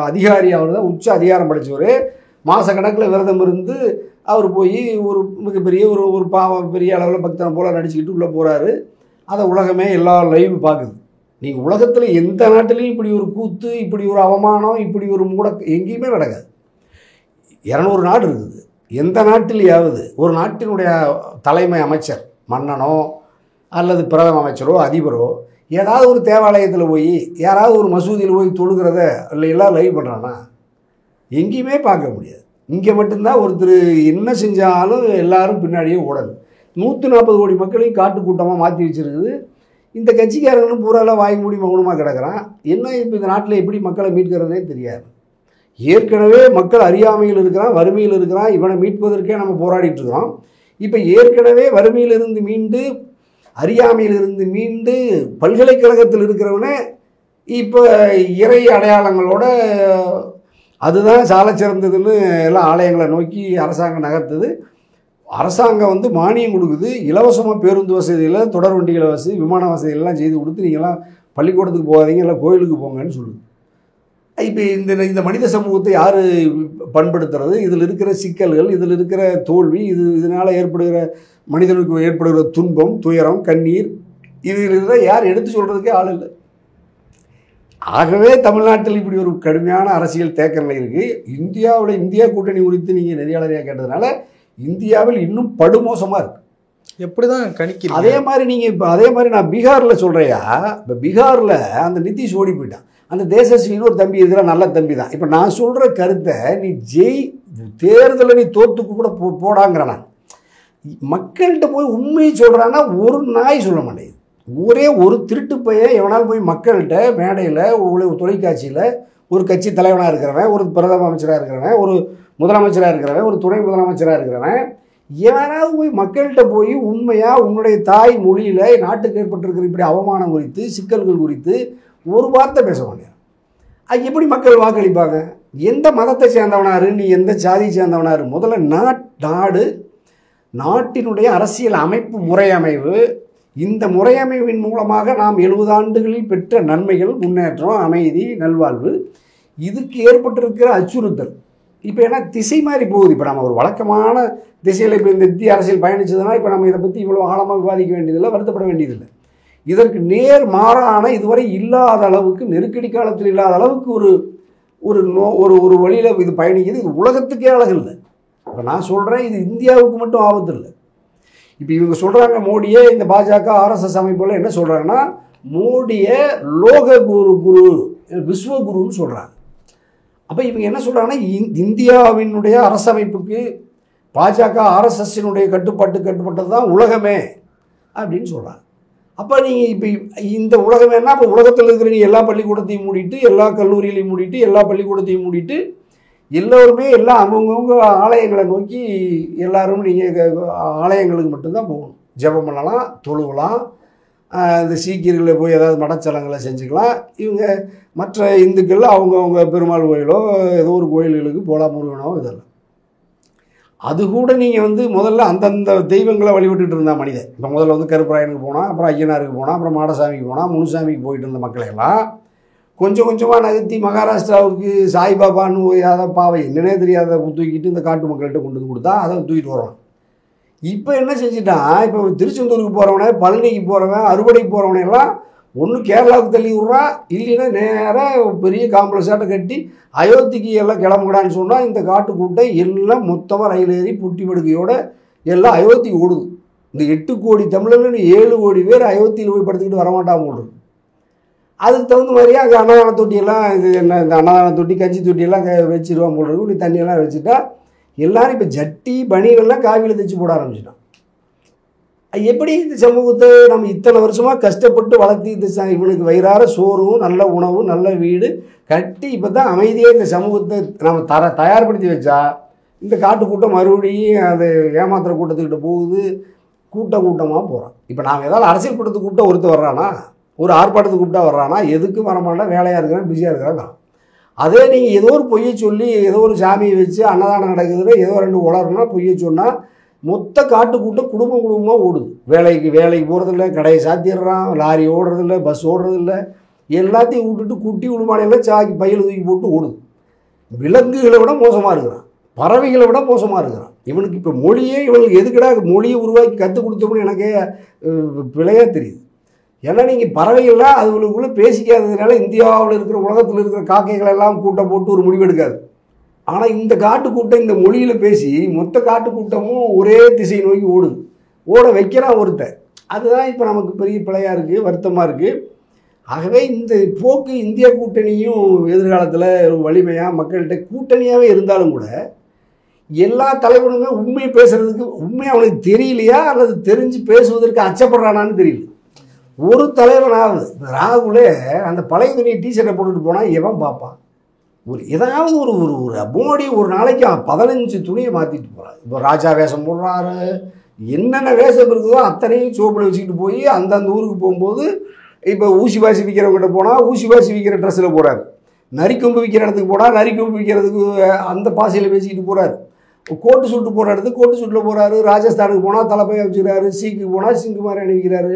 அதிகாரி அவர் தான், உச்ச அதிகாரம் படைச்சவர். மாத கணக்கில் விரதம் இருந்து அவர் போய் ஒரு மிகப்பெரிய ஒரு பெரிய அளவில் பக்தனை போல் நடிச்சுக்கிட்டு உள்ளே போகிறாரு. அதை உலகமே எல்லா லைவ் பார்க்குது. நீங்கள் உலகத்தில் எந்த நாட்டிலையும் இப்படி ஒரு கூத்து, இப்படி ஒரு அவமானம், இப்படி ஒரு எங்கேயுமே நடக்காது. 200 நாடு இருக்குது. எந்த நாட்டிலேயாவது ஒரு நாட்டினுடைய தலைமை அமைச்சர், மன்னனோ அல்லது பிரதம அமைச்சரோ அதிபரோ ஏதாவது ஒரு தேவாலயத்தில் போய் யாராவது ஒரு மசூதியில் போய் தொழுகிறத இல்லை எல்லாம் லைவ் பண்ணுறான்னா எங்கேயுமே பார்க்க முடியாது. இங்கே மட்டும்தான் ஒருத்தர் என்ன செஞ்சாலும் எல்லாரும் பின்னாடியே ஓடணும். 140 கோடி மக்களையும் காட்டு கூட்டமாக மாற்றி வச்சுருக்குது. இந்த கட்சிக்காரங்களும் பூராலாம் வாய் மூடி மௌனமாக கிடக்கிறான். என்ன இப்போ இந்த நாட்டில் எப்படி மக்களை மீட்கிறதே தெரியாது. ஏற்கனவே மக்கள் அறியாமையில் இருக்கிறான், வறுமையில் இருக்கிறான். இவனை மீட்பதற்கே நம்ம போராடிட்டு இருக்கிறோம். இப்போ ஏற்கனவே வறுமையிலிருந்து மீண்டு அறியாமையிலிருந்து மீண்டு பல்கலைக்கழகத்தில் இருக்கிறவனே இப்போ இறை அடையாளங்களோட அதுதான் சால சிறந்ததுன்னு எல்லாம் ஆலயங்களை நோக்கி அரசாங்கம் நகர்த்துது. அரசாங்கம் வந்து மானியம் கொடுக்குது, இலவசமாக பேருந்து வசதியில், தொடர் வண்டிகள் வசதி, விமான வசதிகள்லாம் செய்து கொடுத்து நீங்கள்லாம் பள்ளிக்கூடத்துக்கு போகாதீங்க, இல்லை கோயிலுக்கு போங்கன்னு சொல்லுது. இப்போ இந்த மனித சமூகத்தை யார் பண்படுத்துறது? இதில் இருக்கிற சிக்கல்கள், இதில் இருக்கிற தோல்வி, இதனால் ஏற்படுகிற மனிதனுக்கு ஏற்படுகிற துன்பம், துயரம், கண்ணீர், இதில் யார் எடுத்து சொல்கிறதுக்கே ஆள் இல்லை. ஆகவே தமிழ்நாட்டில் இப்படி ஒரு கடுமையான அரசியல் தேக்க நிலை இருக்குது. இந்தியா கூட்டணி குறித்து நீங்கள் நெறியாளரையாக கேட்டதுனால இந்தியாவில் இன்னும் படுமோசமாக இருக்குது. எப்படிதான் கணிக்கிறீங்க? அதே மாதிரி நான் பீகாரில் சொல்கிறையா, இப்போ பீகாரில் அந்த நிதிஷ் ஓடி போயிட்டான். அந்த தேசஸ்வின்னு ஒரு தம்பி இருக்கிற நல்ல தம்பி தான். இப்போ நான் சொல்கிற கருத்தை நீ தேர்தலில் நீ தோத்துக்கு கூட போடாங்கிறேன். நான் மக்கள்கிட்ட போய் உண்மையை சொல்கிறான்னா ஒரு நாய் சொல்ல மாட்டேங்குது. ஒரே ஒரு திருட்டு பையன் எவனால் போய் மக்கள்கிட்ட மேடையில் தொலைக்காட்சியில் ஒரு கட்சி தலைவனாக இருக்கிறவன், ஒரு பிரதம அமைச்சராக இருக்கிறவன், ஒரு முதலமைச்சராக இருக்கிறவன், ஒரு துணை முதலமைச்சராக இருக்கிறவன், எவனாவது போய் மக்கள்கிட்ட போய் உண்மையாக உன்னுடைய தாய் மொழியில் நாட்டுக்கு ஏற்பட்டிருக்கிற இப்படி அவமானம் குறித்து, சிக்கல்கள் குறித்து ஒரு வார்த்தை பேச மாட்டேன். அது எப்படி மக்கள் வாக்களிப்பாங்க? எந்த மதத்தை சேர்ந்தவனாரு, நீ எந்த சாதியை சேர்ந்தவனாரு? முதல்ல நாட்டினுடைய அரசியல் அமைப்பு முறையமைவு, இந்த முறையமைவின் மூலமாக நாம் 70 ஆண்டுகளில் பெற்ற நன்மைகள், முன்னேற்றம், அமைதி, நல்வாழ்வு, இதுக்கு ஏற்பட்டிருக்கிற அச்சுறுத்தல் இப்போ ஏன்னா திசை மாறி போகுது. இப்போ நம்ம ஒரு வழக்கமான திசையில் இப்போ இந்த இந்திய அரசியல் பயணிச்சதுன்னா இப்போ நம்ம இதை பற்றி இவ்வளோ ஆழமாக விவாதிக்க வேண்டியதில்லை, வருத்தப்பட வேண்டியதில்லை. இதற்கு நேர் மாறான, இதுவரை இல்லாத அளவுக்கு, நெருக்கடி காலத்தில் இல்லாத அளவுக்கு ஒரு வழியில் இது பயணிக்குது. இது உலகத்துக்கே அழகு இல்லை. இப்போ நான் சொல்கிறேன், இது இந்தியாவுக்கு மட்டும் ஆபத்து இல்லை. இப்போ இவங்க சொல்கிறாங்க மோடியே, இந்த பாஜக RSS அமைப்புல என்ன சொல்கிறாங்கன்னா, மோடியை லோக குரு விஸ்வகுருன்னு சொல்கிறாங்க. அப்போ இவங்க என்ன சொல்கிறாங்கன்னா, இந்தியாவினுடைய அரசமைப்புக்கு பாஜக RSSனுடைய கட்டுப்பட்டது தான் உலகமே அப்படின்னு சொல்கிறாங்க. அப்போ நீங்கள் இப்போ இந்த உலகமேனா அப்போ உலகத்தில் இருக்கிற நீ எல்லா பள்ளிக்கூடத்தையும் மூடிட்டு, எல்லா கல்லூரிகளையும் மூடிட்டு, எல்லா பள்ளிக்கூடத்தையும் மூடிட்டு, எல்லோருமே எல்லாம் அவங்கவுங்க ஆலயங்களை நோக்கி எல்லாரும் நீங்கள் ஆலயங்களுக்கு மட்டும்தான் போகணும். ஜெபம் பண்ணலாம், தொழுவலாம், இந்த சீக்கியர்களை போய் ஏதாவது மடச்சலங்களை செஞ்சுக்கலாம். இவங்க மற்ற இந்துக்கள் அவங்கவுங்க பெருமாள் கோயிலோ ஏதோ ஒரு கோயில்களுக்கு போகலாம், முருகனோ இதெல்லாம். அது கூட நீங்கள் வந்து முதல்ல அந்தந்த தெய்வங்களை வழிபட்டுட்டு இருந்தா மனிதன். இப்போ முதல்ல கருப்பராயனுக்கு போனால், அப்புறம் ஐயனாருக்கு போனால், அப்புறம் மாடசாமிக்கு போனால், முனுசாமிக்கு போயிட்டு இருந்த மக்களையெல்லாம் கொஞ்சம் கொஞ்சமாக நகர்த்தி மகாராஷ்டிராவுக்கு சாய்பாபான்னு யாத பாவை என்னன்னே தெரியாத தூக்கிட்டு இந்த காட்டு மக்கள்கிட்ட கொண்டு வந்து கொடுத்தா அதை தூக்கிட்டு வரோம். இப்போ என்ன செஞ்சுட்டான், இப்போ திருச்செந்தூருக்கு போகிறவனே, பழனிக்கு போகிறவன், அறுவடைக்கு போகிறவனையெல்லாம் ஒன்று கேரளாவுக்கு தள்ளி விட்றான், இல்லைன்னா நேராக பெரிய காம்ப்ளெக்ஸாட்ட கட்டி அயோத்திக்கு எல்லாம் கிளம்புடான்னு சொன்னால் இந்த காட்டு கூட்டை எல்லாம் மொத்தமாக ரயில் ஏறி புட்டி படுக்கையோடு எல்லாம் அயோத்திக்கு ஓடுது. இந்த 8 கோடி தமிழர்கள் 7 கோடி பேர் அயோத்தியில் போய் படுத்துக்கிட்டு வரமாட்டான் போடுறது. அதுக்கு தகுந்த மாதிரியே அங்கே அன்னதான தொட்டியெல்லாம் இது என்ன இந்த அன்னதான தொட்டி, கஞ்சி தொட்டியெல்லாம் வச்சிருவான் போடுறது. இப்படி தண்ணியெல்லாம் வச்சுட்டா எல்லோரும் இப்போ ஜட்டி பனிகள்லாம் காவியில் தைச்சி போட ஆரம்பிச்சிட்டான். எப்படி இந்த சமூகத்தை நம்ம இத்தனை வருஷமாக கஷ்டப்பட்டு வளர்த்தி இவனுக்கு வயிறார சோறும், நல்ல உணவும், நல்ல வீடு கட்டி இப்போ தான் அமைதியாக இந்த சமூகத்தை நம்ம தயார்படுத்தி வச்சா இந்த காட்டு கூட்டம் மறுபடியும் அது ஏமாத்துற கூட்டத்துக்கிட்ட போகுது, கூட்டமாக போகிறான். இப்போ நாம் ஏதாவது அரசியல் கூட்டத்துக்கு கூப்பிட்டா ஒருத்தர் வர்றானா, ஒரு ஆர்ப்பாட்டத்துக்கு கூப்பிட்டா வர்றானா, எதுக்கும் வரமாட்டா, வேலையாக இருக்கிறான், பிஸியாக இருக்கிறான். அதே நீங்கள் ஏதோ ஒரு பொய்யை சொல்லி ஏதோ ஒரு சாமியை வச்சு அன்னதானம் நடக்குதுன்னு ஏதோ 2 உளறுனா பொய்யை சொன்னால் மொத்த காட்டு கூட்டம் குடும்பமாக ஓடுது. வேலைக்கு போகிறதில்ல, கடையை சாத்திடுறான், லாரி ஓடுறதில்ல, பஸ் ஓடுறதில்ல, எல்லாத்தையும் விட்டுட்டு குட்டி உளுமானையெல்லாம் சாக்கி பையில் தூக்கி போட்டு ஓடுது. விலங்குகளை விட மோசமாக இருக்கிறான், பறவைகளை விட மோசமாக இருக்கிறான். இவனுக்கு இப்போ இவனுக்கு எதுக்கடா மொழியை உருவாக்கி கற்றுக் கொடுத்தோம்னு எனக்கே பிழையாக தெரியுது. ஏன்னா நீங்கள் பறவைகள்லாம் அதுகளுக்குள்ளே பேசிக்காததுனால இந்தியாவில் இருக்கிற உலகத்தில் இருக்கிற காக்கைகள் எல்லாம் கூட்டம் போட்டு ஒரு முடிவெடுக்காது. ஆனால் இந்த காட்டுக்கூட்டம் இந்த மொழியில் பேசி மொத்த காட்டுக்கூட்டமும் ஒரே திசை நோக்கி ஓட வைக்கிறான் ஒருத்தர். அதுதான் இப்போ நமக்கு பெரிய பிழையாக இருக்குது, வருத்தமாக இருக்குது. ஆகவே இந்த போக்கு இந்திய கூட்டணியும் எதிர்காலத்தில் வலிமையாக மக்கள்கிட்ட கூட்டணியாகவே இருந்தாலும் கூட எல்லா தலைவனுமே உண்மையை பேசுகிறதுக்கு உண்மையாக அவனுக்கு தெரியலையா அல்லது தெரிஞ்சு பேசுவதற்கு அச்சப்படுறானான்னு தெரியல. ஒரு தலைவனாவது ராகுலே அந்த பழைய துணி டிஷர்ட்டை போட்டுட்டு போனால் எவன் பார்ப்பான்? ஏதாவது ஒரு மோடி ஒரு நாளைக்கு 15 துணியை மாற்றிட்டு போகிறார். இப்போ ராஜா வேஷம் போடுறாரு, என்னென்ன வேஷம் இருக்குதோ அத்தனையும் சோப்பில் வச்சுக்கிட்டு போய் அந்தந்த ஊருக்கு போகும்போது இப்போ ஊசி வாசி விற்கிறவங்ககிட்ட போனால் ஊசி வாசி விற்கிற ட்ரெஸ்ஸில் போகிறார், நரிக்கொம்பு விற்கிற இடத்துக்கு போனால் நரிக்கொம்பு விற்கிறதுக்கு அந்த பாசையில் பேசிக்கிட்டு போகிறார். கோட்டு சூட்டு போகிற இடத்துக்கு கோட்டு சூட்டில் போகிறாரு. ராஜஸ்தானுக்கு போனால் தலைப்பையை வச்சுக்கிறாரு. சீக்கு போனால் சிங்கு மாதிரி அணிவிக்கிறாரு.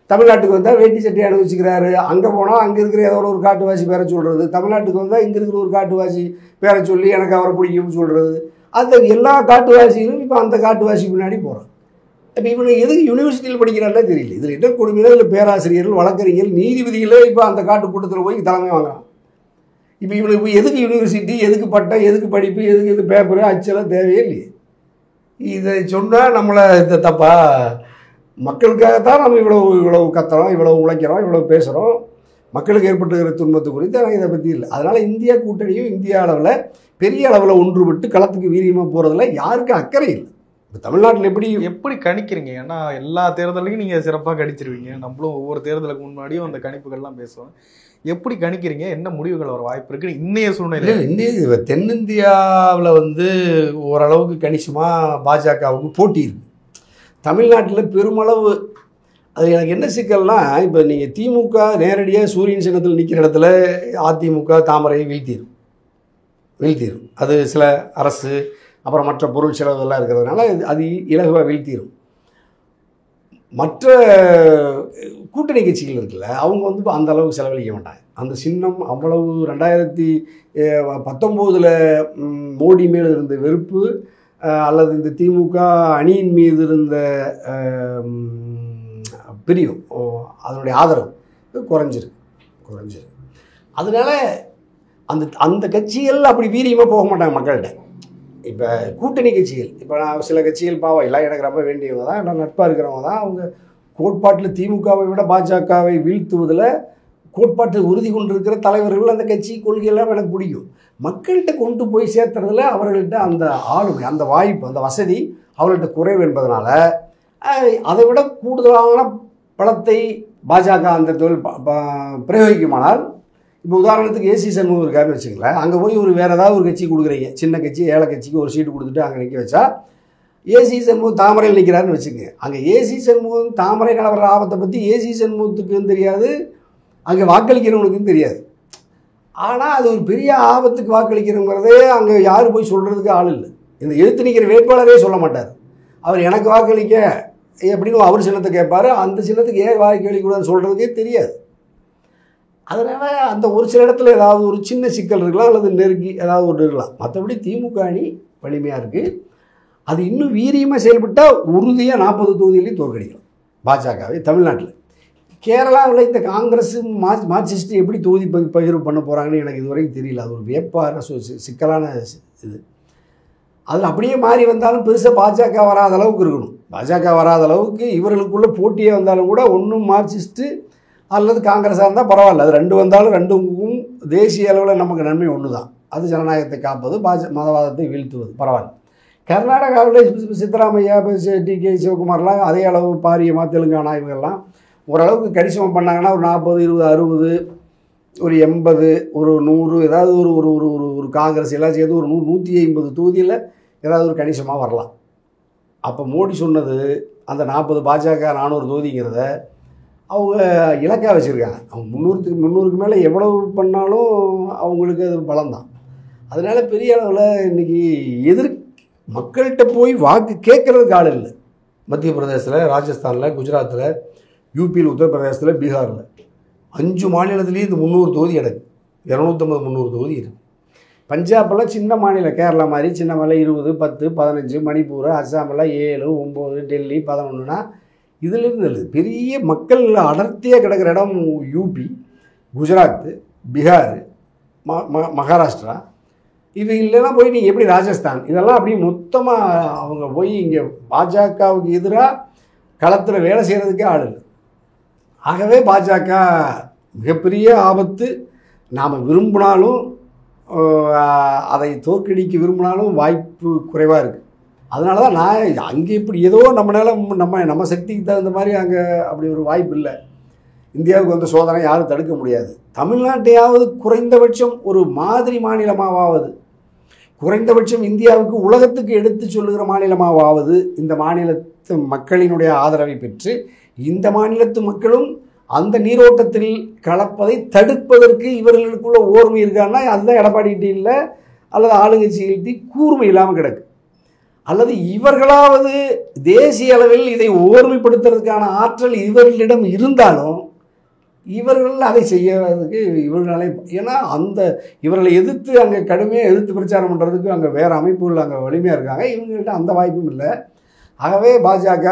தமிழ்நாட்டுக்கு வந்தால் வேட்டி சட்டை அணிவிச்சுக்கிறாரு. அங்கே போனால் அங்கே இருக்கிற ஏதோ ஒரு காட்டுவாசி பேரை சொல்கிறது. தமிழ்நாட்டுக்கு வந்தால் இங்கே இருக்கிற ஒரு காட்டுவாசி பேரை சொல்லி எனக்கு அவரை பிடிக்கும்னு சொல்கிறது. அந்த எல்லா காட்டுவாசிகளும் இப்போ அந்த காட்டுவாசி முன்னாடி போகிறான். இப்போ இவனுக்கு எதுக்கு யூனிவர்சிட்டியில் படிக்கிறாங்களே தெரியல. இதில் என்ன கொடுமையில இல்லை, பேராசிரியர்கள், வழக்கறிஞர்கள், நீதிபதிகளே இப்போ அந்த காட்டுக்கூட்டத்தில் போய் தலைமை வாங்குறான். இப்போ இவனுக்கு எதுக்கு யூனிவர்சிட்டி, எதுக்கு பட்டம், எதுக்கு படிப்பு, எதுக்கு இது பேப்பரு அச்செல்லாம் தேவையே இல்லையே. இதை சொன்னால் நம்மளை இந்த தப்பா மக்களுக்காகத்தான் நம்ம இவ்வளவு கத்துறோம், இவ்வளவு உழைக்கிறோம், இவ்வளவு பேசுகிறோம். மக்களுக்கு ஏற்பட்டுகிற துன்பத்தை குறித்து எனக்கு இதை பற்றி இல்லை. அதனால் இந்தியா கூட்டணியும் இந்தியா அளவில் பெரிய அளவில் ஒன்றுபட்டு களத்துக்கு வீரியமாக போகிறதுல யாருக்கும் அக்கறை இல்லை. இப்போ தமிழ்நாட்டில் எப்படி கணிக்கிறீங்க? ஏன்னா எல்லா தேர்தலையும் நீங்கள் சிறப்பாக கணிச்சிருவீங்க. நம்மளும் ஒவ்வொரு தேர்தலுக்கு முன்னாடியும் அந்த கணிப்புகள்லாம் பேசுவோம். எப்படி கணிக்கிறீங்க? என்ன முடிவுகள் வர வாய்ப்பு இருக்குது இன்னைய சூழ்நிலை? இந்திய தென்னிந்தியாவில் ஓரளவுக்கு கணிசமாக பாஜகவுக்கு போட்டி இருக்குது. தமிழ்நாட்டில் பெருமளவு அது எனக்கு என்ன சிக்கல்னா, இப்போ நீங்கள் திமுக நேரடியாக சூரியன் சின்னத்தில் நிற்கிற இடத்துல அதிமுக தாமரையை வீழ்த்திடும். அது சில அரசு அப்புறம் மற்ற பொருள் செலவுகள்லாம் இருக்கிறதுனால அது இலகுவாக வீழ்த்திடும். மற்ற கூட்டணி கட்சிகள் இருக்குல்ல, அவங்க அந்த அளவுக்கு செலவழிக்க மாட்டாங்க. அந்த சின்னம் அவ்வளவு 2019 மோடி மேலே இருந்த வெறுப்பு அல்லது இந்த திமுக அணியின் மீது இருந்த பிரியம், அதனுடைய ஆதரவு குறைஞ்சிருக்கு. அதனால அந்த கட்சிகள் அப்படி வீரியமாக போக மாட்டாங்க மக்கள்கிட்ட. இப்போ கூட்டணி கட்சிகள், இப்போ நான் சில கட்சிகள் பாவம் எல்லாம் எனக்கு ரொம்ப வேண்டியவங்க தான், நான் நட்பாக இருக்கிறவங்க தான். அவங்க கோட்பாட்டில் திமுகவை விட பாஜகவை வீழ்த்துவதில் கோட்பாட்டில் உறுதி கொண்டிருக்கிற தலைவர்கள், அந்த கட்சி கொள்கையெல்லாம் எனக்கு பிடிக்கும். மக்கள்கிட்ட கொண்டு போய் சேர்த்துறதுல அவர்கள்ட்ட அந்த ஆளுமை, அந்த வாய்ப்பு, அந்த வசதி அவர்கள்ட்ட குறைவு என்பதனால அதை விட கூடுதலான பலத்தை பாஜக அந்த தொழில் பிரயோகிக்குமானால், இப்போ உதாரணத்துக்கு ஏசி சண்முகம் இருக்காருன்னு வச்சுங்களேன், அங்கே போய் வேறு ஏதாவது ஒரு கட்சி கொடுக்குறீங்க, சின்ன கட்சி, ஏழை கட்சிக்கு ஒரு சீட்டு கொடுத்துட்டு அங்கே நிற்க வச்சா, ஏசி சண்முகம் தாமரையில் நிற்கிறாருன்னு வச்சுக்கோங்க. அங்கே ஏசி சண்முகம் தாமரை நடைபெற ஆபத்தை பற்றி ஏசி சண்முகத்துக்கும் தெரியாது, அங்கே வாக்களிக்கிறவனுக்கும் தெரியாது. ஆனால் அது ஒரு பெரிய ஆபத்துக்கு வாக்களிக்கிறோங்கிறதே அங்கே யார் போய் சொல்கிறதுக்கு ஆள் இல்லை. இந்த எழுத்து நிற்கிற வேட்பாளரே சொல்ல மாட்டார். அவர் எனக்கு வாக்களிக்க எப்படின்னு அவர் சின்னத்தை கேட்பார், அந்த சின்னத்துக்கு ஏன் வாக்களிக்கூடாதுன்னு சொல்கிறதுக்கே தெரியாது. அதனால் அந்த ஒரு சில இடத்துல ஏதாவது ஒரு சின்ன சிக்கல் இருக்கலாம், அல்லது நெருங்கி ஏதாவது ஒன்று இருக்கலாம். மற்றபடி திமுக அணி வலிமையாக இருக்குது. அது இன்னும் வீரியமாக செயல்பட்டால் உறுதியாக 40 தொகுதியிலையும் தோற்கடிக்கலாம் பாஜகவை. தமிழ்நாட்டில் கேரளாவில் இந்த காங்கிரஸ் மார்க்சிஸ்ட் எப்படி தொகுதி பகிர்வு பண்ண போகிறாங்கன்னு எனக்கு இதுவரைக்கும் தெரியல. அது ஒரு வியப்பான சிக்கலான இது. அதில் அப்படியே மாறி வந்தாலும் பெருசாக பாஜக வராத அளவுக்கு இருக்கணும். பாஜக வராத அளவுக்கு இவர்களுக்குள்ளே போட்டியே வந்தாலும் கூட ஒன்றும் மார்க்சிஸ்ட்டு அல்லது காங்கிரஸாக இருந்தால் பரவாயில்ல. அது ரெண்டு வந்தாலும் ரெண்டுக்கும் தேசிய அளவில் நமக்கு நன்மை ஒன்று தான். அது ஜனநாயகத்தை காப்பது, மதவாதத்தை வீழ்த்துவது, பரவாயில்ல. கர்நாடகாவில் சித்தராமையா, டிகே சிவகுமார்லாம் அதே அளவு, பாரியமா, தெலுங்கானா இவங்கெல்லாம் ஓரளவுக்கு கணிசமாக பண்ணாங்கன்னா ஒரு 40, 20, 60, ஒரு 80, ஒரு 100, ஏதாவது ஒரு ஒரு ஒரு ஒரு காங்கிரஸ் எல்லாம் சேர்ந்து ஒரு 150 தொகுதியில் ஏதாவது ஒரு கணிசமாக வரலாம். அப்போ மோடி சொன்னது அந்த 40 பாஜக 400 தொகுதிங்கிறத அவங்க இலக்காக வச்சுருக்காங்க. அவங்க 300க்கு மேலே எவ்வளவு பண்ணாலும் அவங்களுக்கு அது பலம்தான். அதனால் பெரிய அளவில் இன்றைக்கி மக்கள்கிட்ட போய் வாக்கு கேட்குறதுக்கு ஆள் இல்லை. மத்திய பிரதேசத்தில், ராஜஸ்தானில், குஜராத்தில், யூபியில், உத்தரப்பிரதேசத்தில், பீகாரில் 5 மாநிலத்துலேயும் இந்த 300 தொகுதி எனக்கு 250, 300 தொகுதி இருக்குது. பஞ்சாபெல்லாம் சின்ன மாநிலம், கேரளா மாதிரி சின்ன மாநிலம் 20, 10, 15, மணிப்பூர், அஸ்ஸாமெல்லாம் 7, 9, டெல்லி 11னா இதிலிருந்து பெரிய மக்கள் அடர்த்தியாக கிடக்கிற இடம் யூபி, குஜராத்து, பீகார், மகாராஷ்டிரா. இது இல்லைன்னா போய் நீங்கள் எப்படி ராஜஸ்தான், இதெல்லாம் அப்படி மொத்தமாக அவங்க போய் இங்கே பாஜகவுக்கு எதிராக களத்தில் வேலை செய்கிறதுக்கே ஆள் இல்லை. ஆகவே பாஜக மிகப்பெரிய ஆபத்து. நாம் விரும்பினாலும் அதை தோற்கடிக்க விரும்பினாலும் வாய்ப்பு குறைவாக இருக்குது. அதனால தான் நான் அங்கே இப்படி ஏதோ நம்ம சக்திக்கு தகுந்த மாதிரி அங்கே அப்படி ஒரு வாய்ப்பு இல்லை. இந்தியாவுக்கு வந்த சோதனை யாரும் தடுக்க முடியாது. தமிழ்நாட்டையாவது குறைந்தபட்சம் ஒரு மாதிரி மாநிலமாவது, குறைந்தபட்சம் இந்தியாவுக்கு உலகத்துக்கு எடுத்து சொல்லுகிற மாநிலமாவது இந்த மாநிலத்து மக்களினுடைய ஆதரவை பெற்று இந்த மாநிலத்து மக்களும் அந்த நீரோட்டத்தில் கலப்பதை தடுப்பதற்கு இவர்களுக்குள்ள ஓர்மை இருக்கான்னா அதுதான் எடப்பாடிகிட்ட இல்லை, அல்லது ஆளுங்கட்சிகள்கிட்ட கூர்மை இல்லாமல் கிடக்கு. அல்லது இவர்களாவது தேசிய அளவில் இதை ஓர்மைப்படுத்துறதுக்கான ஆற்றல் இவர்களிடம் இருந்தாலும் இவர்கள் அதை செய்யறதுக்கு இவர்களாலே, ஏன்னா இவர்களை எதிர்த்து அங்கே கடுமையாக எதிர்த்து பிரச்சாரம் பண்ணுறதுக்கு அங்கே வேறு அமைப்புகள் அங்கே வலிமையாக இருக்காங்க. இவங்கள்ட்ட அந்த வாய்ப்பும் இல்லை. ஆகவே பாஜக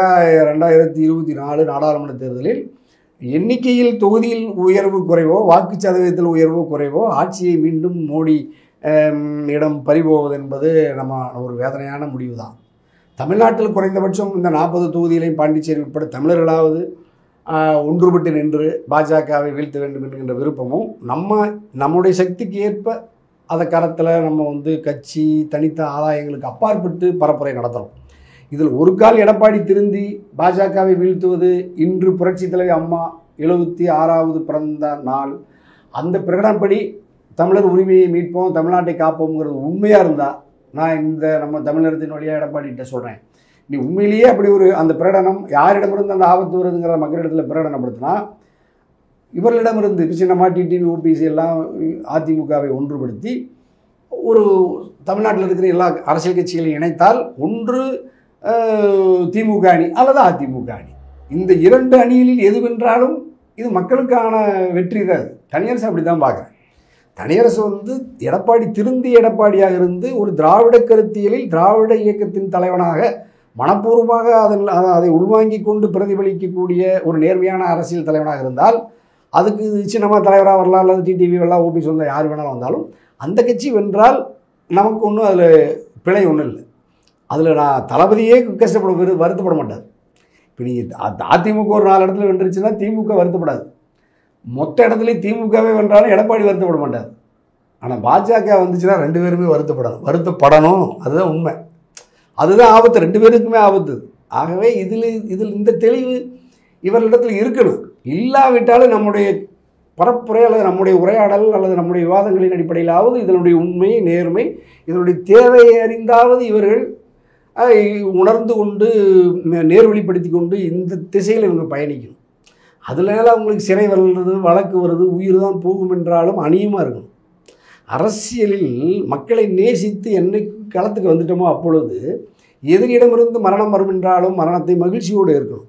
2024 நாடாளுமன்ற தேர்தலில் எண்ணிக்கையில் தொகுதியில் உயர்வு குறைவோ, வாக்கு சதவீதத்தில் உயர்வோ குறைவோ, ஆட்சியை மீண்டும் மோடி இடம் பறிபோவது என்பது நம்ம ஒரு வேதனையான முடிவு தான். தமிழ்நாட்டில் குறைந்தபட்சம் இந்த 40 தொகுதிகளையும் பாண்டிச்சேரி உட்பட தமிழர்களாவது ஒன்றுபட்டு நின்று பாஜகவை வீழ்த்த வேண்டும் என்கின்ற விருப்பமும் நம்முடைய சக்திக்கு ஏற்ப அதை கரத்தில் நம்ம கட்சி தனித்த ஆதாயங்களுக்கு அப்பாற்பட்டு பரப்புரை நடத்துகிறோம். இதில் ஒரு கால் எடப்பாடி திருந்தி பாஜகவை வீழ்த்துவது, இன்று புரட்சித் தலைவி அம்மா 76வது பிறந்த நாள், அந்த பிரகடனப்படி தமிழர் உரிமையை மீட்போம், தமிழ்நாட்டை காப்போம்ங்கிறது உண்மையாக இருந்தால், நான் நம்ம தமிழகத்தின் வழியாக எடப்பாடிகிட்ட சொல்கிறேன், நீ உண்மையிலேயே அப்படி அந்த பிரகடனம் யாரிடமிருந்து அந்த ஆபத்து வருதுங்கிற மக்களிடத்தில் பிரகடனப்படுத்தினா, இவர்களிடமிருந்து சின்னம்மா, டிடிவி, ஓபிசி எல்லாம் அதிமுகவை ஒன்றுபடுத்தி ஒரு தமிழ்நாட்டில் இருக்கிற எல்லா அரசியல் கட்சிகளையும் இணைத்தால் ஒன்று திமுக அணி அல்லது அதிமுக அணி. இந்த 2 அணிகளில் எது வென்றாலும் இது மக்களுக்கான வெற்றி தான். தனியரசு அப்படி தான் பார்க்குறேன். தனியரசு எடப்பாடி திருந்திய எடப்பாடியாக இருந்து ஒரு திராவிட கருத்தியலில் திராவிட இயக்கத்தின் தலைவனாக மனப்பூர்வமாக அதை உள்வாங்கி கொண்டு பிரதிபலிக்கக்கூடிய ஒரு நேர்மையான அரசியல் தலைவனாக இருந்தால், அதுக்கு சின்னமாக தலைவராக வரலாம், அல்லது டிடிவி வரலாம், ஓபிசி வந்தால் யார் வேணாலும் வந்தாலும் அந்த கட்சி வென்றால் நமக்கு ஒன்றும் அதில் பிழை ஒன்றும் இல்லை. அதில் நான் தளபதியே வருத்தப்பட மாட்டார். இப்போ நீங்கள் அதிமுக ஒரு 4 இடத்துல வென்றுச்சுன்னா திமுக வருத்தப்படாது. மொத்த இடத்துலையும் திமுகவே வென்றாலும் எடப்பாடி வருத்தப்பட மாட்டார். ஆனால் பாஜக வந்துச்சுன்னா 2 பேருமே வருத்தப்படணும். அதுதான் உண்மை. அதுதான் ஆபத்து, 2 பேருக்குமே ஆபத்து. ஆகவே இதில் இந்த தெளிவு இவர்களிடத்தில் இருக்கணும். இல்லாவிட்டாலும் நம்முடைய பரப்புரை அல்லது நம்முடைய உரையாடல் அல்லது நம்முடைய விவாதங்களின் அடிப்படையிலாவது இதனுடைய உண்மை, நேர்மை, இதனுடைய தேவையை அறிந்தாவது இவர்கள் உணர்ந்து கொண்டு நேர்வழிப்படுத்தி கொண்டு இந்த திசையில் இவங்க பயணிக்கணும். அதனால அவங்களுக்கு சிறை வருது, வழக்கு வருது, உயிர் தான் போகும் என்றாலும் அணியமாக இருக்கணும். அரசியலில் மக்களை நேசித்து என்னைக்கு களத்துக்கு வந்துட்டோமோ அப்பொழுது எதிரிடமிருந்து மரணம் வரும் என்றாலும் மரணத்தை மகிழ்ச்சியோடு இருக்கணும்.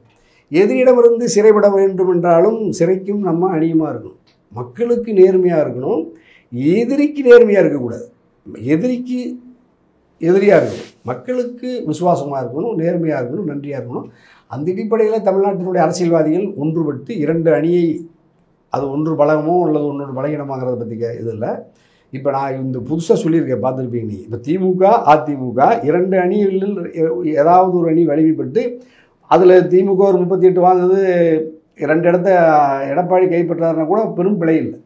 எதிரிடமிருந்து சிறைப்பட வேண்டும் என்றாலும் சிறைக்கும் நம்ம அணியமாக இருக்கணும். மக்களுக்கு நேர்மையாக இருக்கணும், எதிரிக்கு நேர்மையாக இருக்கக்கூடாது. எதிரிக்கு எதிரியாக இருக்கணும், மக்களுக்கு விசுவாசமாக இருக்கணும், நேர்மையாக இருக்கணும், நன்றியாக இருக்கணும். அந்த அடிப்படையில் தமிழ்நாட்டினுடைய அரசியல்வாதிகள் ஒன்றுபட்டு 2 அணியை, அது ஒன்று பலகமோ அல்லது ஒன்றொரு பலகீனமாகிறத பற்றி இது இல்லை. இப்போ நான் இந்த புதுசாக சொல்லியிருக்கேன், பார்த்துருப்பீங்க நீங்கள். இப்போ திமுக அதிமுக 2 அணிகளில் ஏதாவது ஒரு அணி வலிமைப்பட்டு அதில் திமுக ஒரு 38 வாங்குது, 2 இடத்த எடப்பாடி கைப்பற்றாருன்னா கூட பெரும் பிழை இல்லை.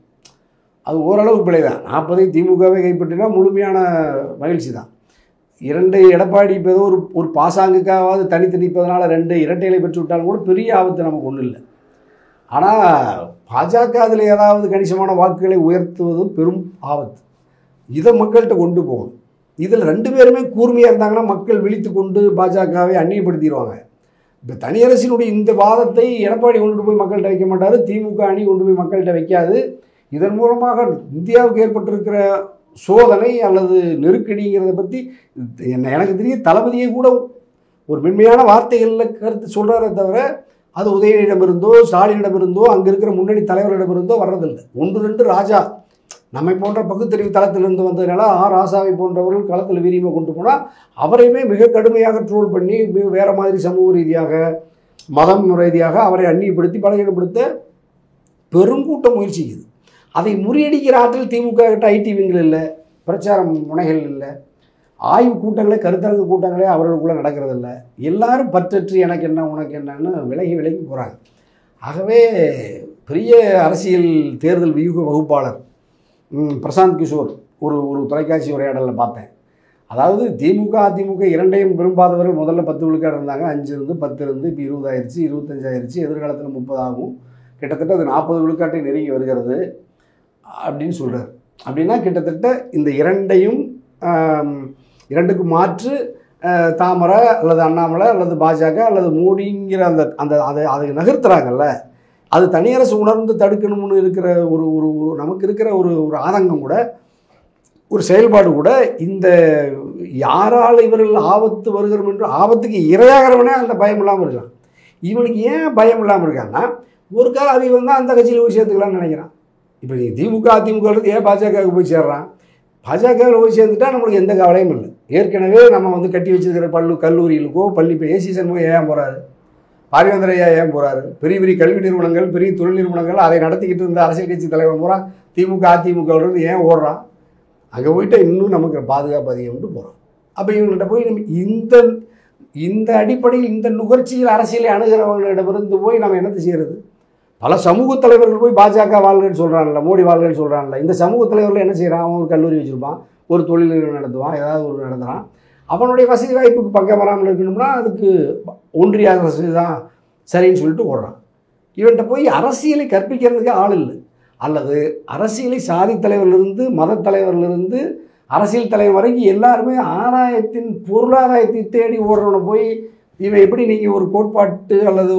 அது ஓரளவு பிழை தான். 40 திமுகவே கைப்பற்றினா முழுமையான மகிழ்ச்சி தான். 2 எடப்பாடி இப்போ ஏதோ ஒரு பாசாங்குக்காவது தனித்து நிற்பதனால 2 இரட்டைகளை பெற்று விட்டாலும் கூட பெரிய ஆபத்து நமக்கு ஒன்றும் இல்லை. ஆனால் பாஜக அதில் ஏதாவது கணிசமான வாக்குகளை உயர்த்துவது பெரும் ஆபத்து. இதை மக்கள்கிட்ட கொண்டு போகணும். இதில் 2 பேருமே கூர்மையாக இருந்தாங்கன்னா மக்கள் விழித்து கொண்டு பாஜகவை அந்நியப்படுத்திடுவாங்க. இப்போ தனியரசினுடைய இந்த வாதத்தை எடப்பாடி கொண்டு போய் மக்கள்கிட்ட வைக்க மாட்டார், திமுக அணி கொண்டு போய் மக்கள்கிட்ட வைக்காது. இதன் மூலமாக இந்தியாவுக்கு ஏற்பட்டிருக்கிற சோதனை அல்லது நெருக்கடிங்கிறத பற்றி எனக்கு தெரிய தளபதியை கூட ஒரு மென்மையான வார்த்தைகளில் கருத்து சொல்கிறாரே தவிர அது உதயநிதியிடமிருந்தோ ஸ்டாலினிடமிருந்தோ அங்கே இருக்கிற முன்னணி தலைவர்களிடமிருந்தோ வர்றதில்லை. 1-2 ராஜா நம்மை போன்ற பகுத்தறிவு தளத்திலிருந்து வந்ததுனால ராசாவை போன்றவர்கள் களத்தில் வீரியமாக கொண்டு போனால் அவரையுமே மிக கடுமையாக ட்ரோல் பண்ணி வேறு மாதிரி சமூக ரீதியாக மதம் ரீதியாக அவரை அந்நியப்படுத்தி பலகீனப்படுத்த பெருங்கூட்டம் முயற்சிக்குது. அதை முறியடிக்கிற ஆற்றல் திமுக கிட்ட ஐடி விங்கள் இல்லை, பிரச்சார முனைகள் இல்லை, ஆய்வு கூட்டங்களே கருத்தரங்கு கூட்டங்களே அவர்களுக்குள்ளே நடக்கிறதில்ல. எல்லாரும் பற்றற்று எனக்கு என்ன உனக்கு என்னன்னு விலகி போகிறாங்க. ஆகவே பெரிய அரசியல் தேர்தல் வியூக வகுப்பாளர் பிரசாந்த் கிஷோர் ஒரு தொலைக்காட்சி உரையாடலில் பார்த்தேன். அதாவது திமுக அதிமுக 2ஐயும் விரும்பாதவர்கள் முதல்ல 10 விழுக்காடு இருந்தாங்க, 5 இருந்து 10 இருந்து இப்போ 20 ஆயிடுச்சு, 25 ஆயிடுச்சு, எதிர்காலத்தில் 30 ஆகும், கிட்டத்தட்ட அது 40 விழுக்காட்டை நெருங்கி வருகிறது அப்படின்னு சொல்கிறார். அப்படின்னா கிட்டத்தட்ட இந்த 2ஐயும் 2க்கு மாற்று தாமரை அல்லது அண்ணாமலை அல்லது பாஜக அல்லது மோடிங்கிற அதை நகர்த்துறாங்கல்ல, அது தனியரசு உணர்ந்து தடுக்கணும்னு இருக்கிற ஒரு நமக்கு இருக்கிற ஒரு ஆதங்கம் கூட ஒரு செயல்பாடு கூட இந்த யாரால் இவர்கள் ஆபத்து வருகிறோம் என்று ஆபத்துக்கு இரையாகிறவனே அந்த பயம் இல்லாமல் இருக்கான். இவனுக்கு ஏன் பயம் இல்லாமல் இருக்கான்னா, ஒரு காலம் அவங்க வந்து அந்த கட்சியில் போய் சேர்த்துக்கலாம்னு நினைக்கிறான். இப்போ நீ திமுக அதிமுக ஏன் பாஜகவுக்கு போய் சேர்றான்? பாஜகவில் போய் சேர்ந்துட்டா நம்மளுக்கு எந்த கவலையும் இல்லை. ஏற்கனவே நம்ம வந்து கட்டி வச்சிருக்கிற கல்லூரிகளுக்கோ இப்போ ஏசி சண்முகம் ஏன் போகிறாரு, பாரிவேந்தரையா ஏன் போகிறாரு, பெரிய பெரிய கல்வி நிறுவனங்கள் பெரிய தொழில் நிறுவனங்கள் அதை நடத்திக்கிட்டு இருந்த அரசியல் கட்சி தலைவர் பூரா திமுக அதிமுகவிலிருந்து ஏன் ஓடுறான்? அங்கே போயிட்டு இன்னும் நமக்கு பாதுகாப்பு அதிகம்னு போகிறோம். அப்போ இவங்கள்ட்ட போய் நம்ம இந்த அடிப்படையில் இந்த நுகர்ச்சியில் அரசியலை அணுகிறவங்களிடமிருந்து போய் நம்ம என்னத்தை செய்கிறது? பல சமூக தலைவர்கள் போய் பாஜக வாழ்கன்னு சொல்கிறான்ல, மோடி வாழ்கன்னு சொல்கிறான்ல. இந்த சமூக தலைவர்கள் என்ன செய்கிறான்? அவன் ஒரு கல்லூரி வச்சுருப்பான், ஒரு தொழில் நிறுவனம் நடத்துவான், ஏதாவது ஒரு நடத்துகிறான். அவனுடைய வசதி வாய்ப்புக்கு பக்கம் வராமல் இருக்கணும்னா அதுக்கு ஒன்றிய அரசு தான் சரின்னு சொல்லிட்டு ஓடுறான். இவன்கிட்ட போய் அரசியலை கற்பிக்கிறதுக்கு ஆள் இல்லை. அல்லது அரசியலை சாதி தலைவரிலிருந்து மத தலைவரிலிருந்து அரசியல் தலைவர் வரைக்கும் எல்லாருமே ஆதாயத்தின் பொருளாதாயத்தை தேடி ஓடுறவனை போய் இவன் எப்படி நீங்கள் ஒரு கோட்பாட்டு அல்லது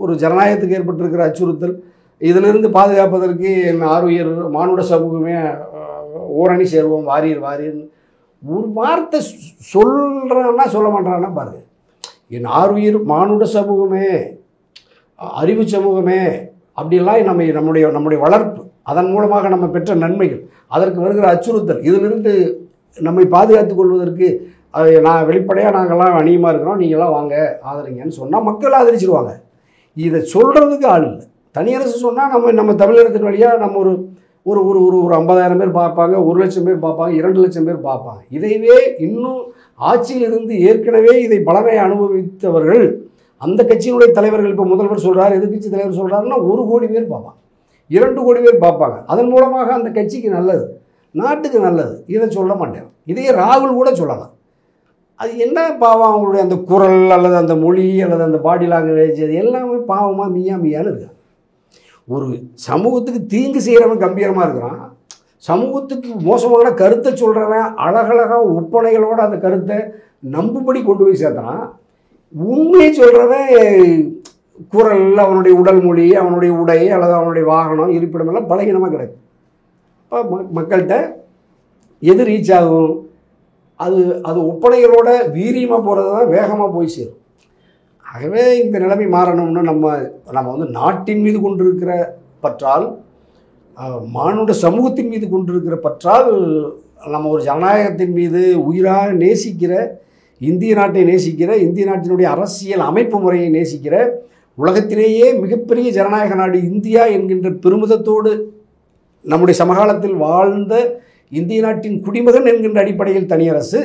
ஒரு ஜனநாயகத்துக்கு ஏற்பட்டிருக்கிற அச்சுறுத்தல் இதிலிருந்து பாதுகாப்பதற்கு என் ஆர்வீர் மானுட சமூகமே ஓரணி சேர்வோம் வாரியர்னு ஒரு வார்த்தை சொல்கிறான்னா சொல்ல மாட்டான்னா பாருங்க. என் ஆர்வீர் மானுட சமூகமே அறிவு சமூகமே அப்படிலாம் நம்முடைய வளர்ப்பு, அதன் மூலமாக நம்ம பெற்ற நன்மைகள், அதற்கு வருகிற அச்சுறுத்தல், இதிலிருந்து நம்மை பாதுகாத்துக் கொள்வதற்கு நான் வெளிப்படையாக நாங்கள்லாம் அணியமாக இருக்கிறோம், நீங்களாம் வாங்க ஆதரிங்கன்னு சொன்னால் மக்கள் ஆதரிச்சிருவாங்க. இதை சொல்கிறதுக்கு ஆள் இல்லை. தனியரசு சொன்னால் நம்ம தமிழகத்தின் வழியாக நம்ம ஒரு 50,000 பேர் பார்ப்பாங்க, 1,00,000 பேர் பார்ப்பாங்க, 2,00,000 பேர் பார்ப்பாங்க. இதைவே இன்னும் ஆட்சியிலிருந்து ஏற்கனவே இதை பலனை அனுபவித்தவர்கள் அந்த கட்சியினுடைய தலைவர்கள், இப்போ முதல்வர் சொல்கிறார், எதிர்கட்சி தலைவர் சொல்கிறாருன்னா 1 கோடி பேர் பார்ப்பாங்க, 2 கோடி பேர் பார்ப்பாங்க. அதன் மூலமாக அந்த கட்சிக்கு நல்லது, நாட்டுக்கு நல்லது. இதை சொல்ல மாட்டேன். இதையே ராகுல் கூட சொல்லலாம். அது என்ன பாவம்? அவங்களுடைய அந்த குரல் அல்லது அந்த மொழி அல்லது அந்த பாடி லாங்குவேஜ் அது எல்லாமே பாவமாக மியான்னு இருக்காங்க. ஒரு சமூகத்துக்கு தீங்கு செய்கிறவன் கம்பீரமாக இருக்கிறான், சமூகத்துக்கு மோசமான கருத்தை சொல்கிறவன் அழகழகாக ஒப்பனைகளோடு அந்த கருத்தை நம்பும்படி கொண்டு போய் சேர்த்துறான். உண்மையை சொல்கிறவன் குரல், அவனுடைய உடல் மொழி, அவனுடைய உடை அல்லது அவனுடைய வாகனம் இருப்பிடமெல்லாம் பலகீனமாக கிடைக்கும். இப்போ மக்கள்கிட்ட எது ரீச் ஆகும்? அது ஒப்பனைகளோட வீரியமாக போகிறது தான் வேகமாக போய் சேரும். ஆகவே இந்த நிலைமை மாறணும்னு நம்ம வந்து நாட்டின் மீது கொண்டிருக்கிற பற்றால், மானுட சமூகத்தின் மீது கொண்டிருக்கிற பற்றால், நம்ம ஒரு ஜனநாயகத்தின் மீது உயிராக நேசிக்கிற, இந்திய நாட்டை நேசிக்கிற, இந்திய நாட்டினுடைய அரசியல் அமைப்பு முறையை நேசிக்கிற, உலகத்திலேயே மிகப்பெரிய ஜனநாயக நாடு இந்தியா என்கின்ற பெருமிதத்தோடு நம்முடைய சமகாலத்தில் வாழ்ந்த இந்திய நாட்டின் குடிமகன் என்கின்ற அடிப்படையில் தனியரசு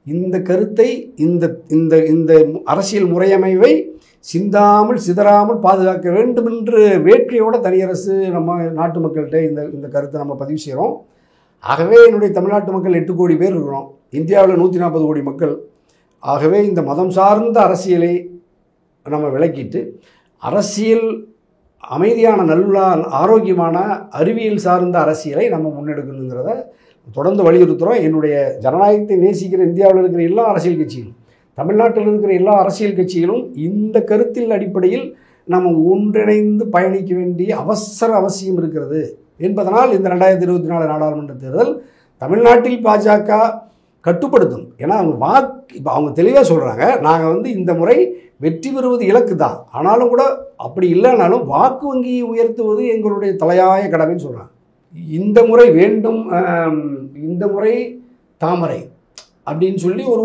இந்த கருத்தை, இந்த அரசியல் முறையமைவை சிந்தாமல் சிதறாமல் பாதுகாக்க வேண்டும் என்று வேட்கையோட தனியரசு நம்ம நாட்டு மக்கள்கிட்ட இந்த கருத்தை நம்ம பதிவு செய்கிறோம். ஆகவே என்னுடைய தமிழ்நாட்டு மக்கள் 8 கோடி பேர் இருக்கிறோம், இந்தியாவில் 140 கோடி மக்கள். ஆகவே இந்த மதம் சார்ந்த அரசியலை நம்ம விளக்கிட்டு அரசியல் அமைதியான நல்ல ஆரோக்கியமான அறிவியல் சார்ந்த அரசியலை நம்ம முன்னெடுக்கணுங்கிறத தொடர்ந்து வலியுறுத்துகிறோம். என்னுடைய ஜனநாயகத்தை நேசிக்கிற இந்தியாவில் இருக்கிற எல்லா அரசியல் கட்சிகளும், தமிழ்நாட்டில் இருக்கிற எல்லா அரசியல் கட்சிகளும் இந்த கருத்தின் அடிப்படையில் நம்ம ஒன்றிணைந்து பயணிக்க வேண்டிய அவசியம் இருக்கிறது என்பதனால் இந்த 2024 நாடாளுமன்ற தேர்தல் தமிழ்நாட்டில் பாஜக கட்டுப்படுத்தும். ஏன்னா அவங்க தெளிவாக சொல்கிறாங்க, நாங்கள் வந்து இந்த முறை வெற்றி பெறுவது இலக்கு தான், ஆனாலும் கூட அப்படி இல்லைனாலும் வாக்கு வங்கியை உயர்த்துவது எங்களுடைய தலையாய கடமைன்னு சொல்கிறாங்க. இந்த முறை வேண்டும், இந்த முறை தாமரை அப்படின்னு சொல்லி ஒரு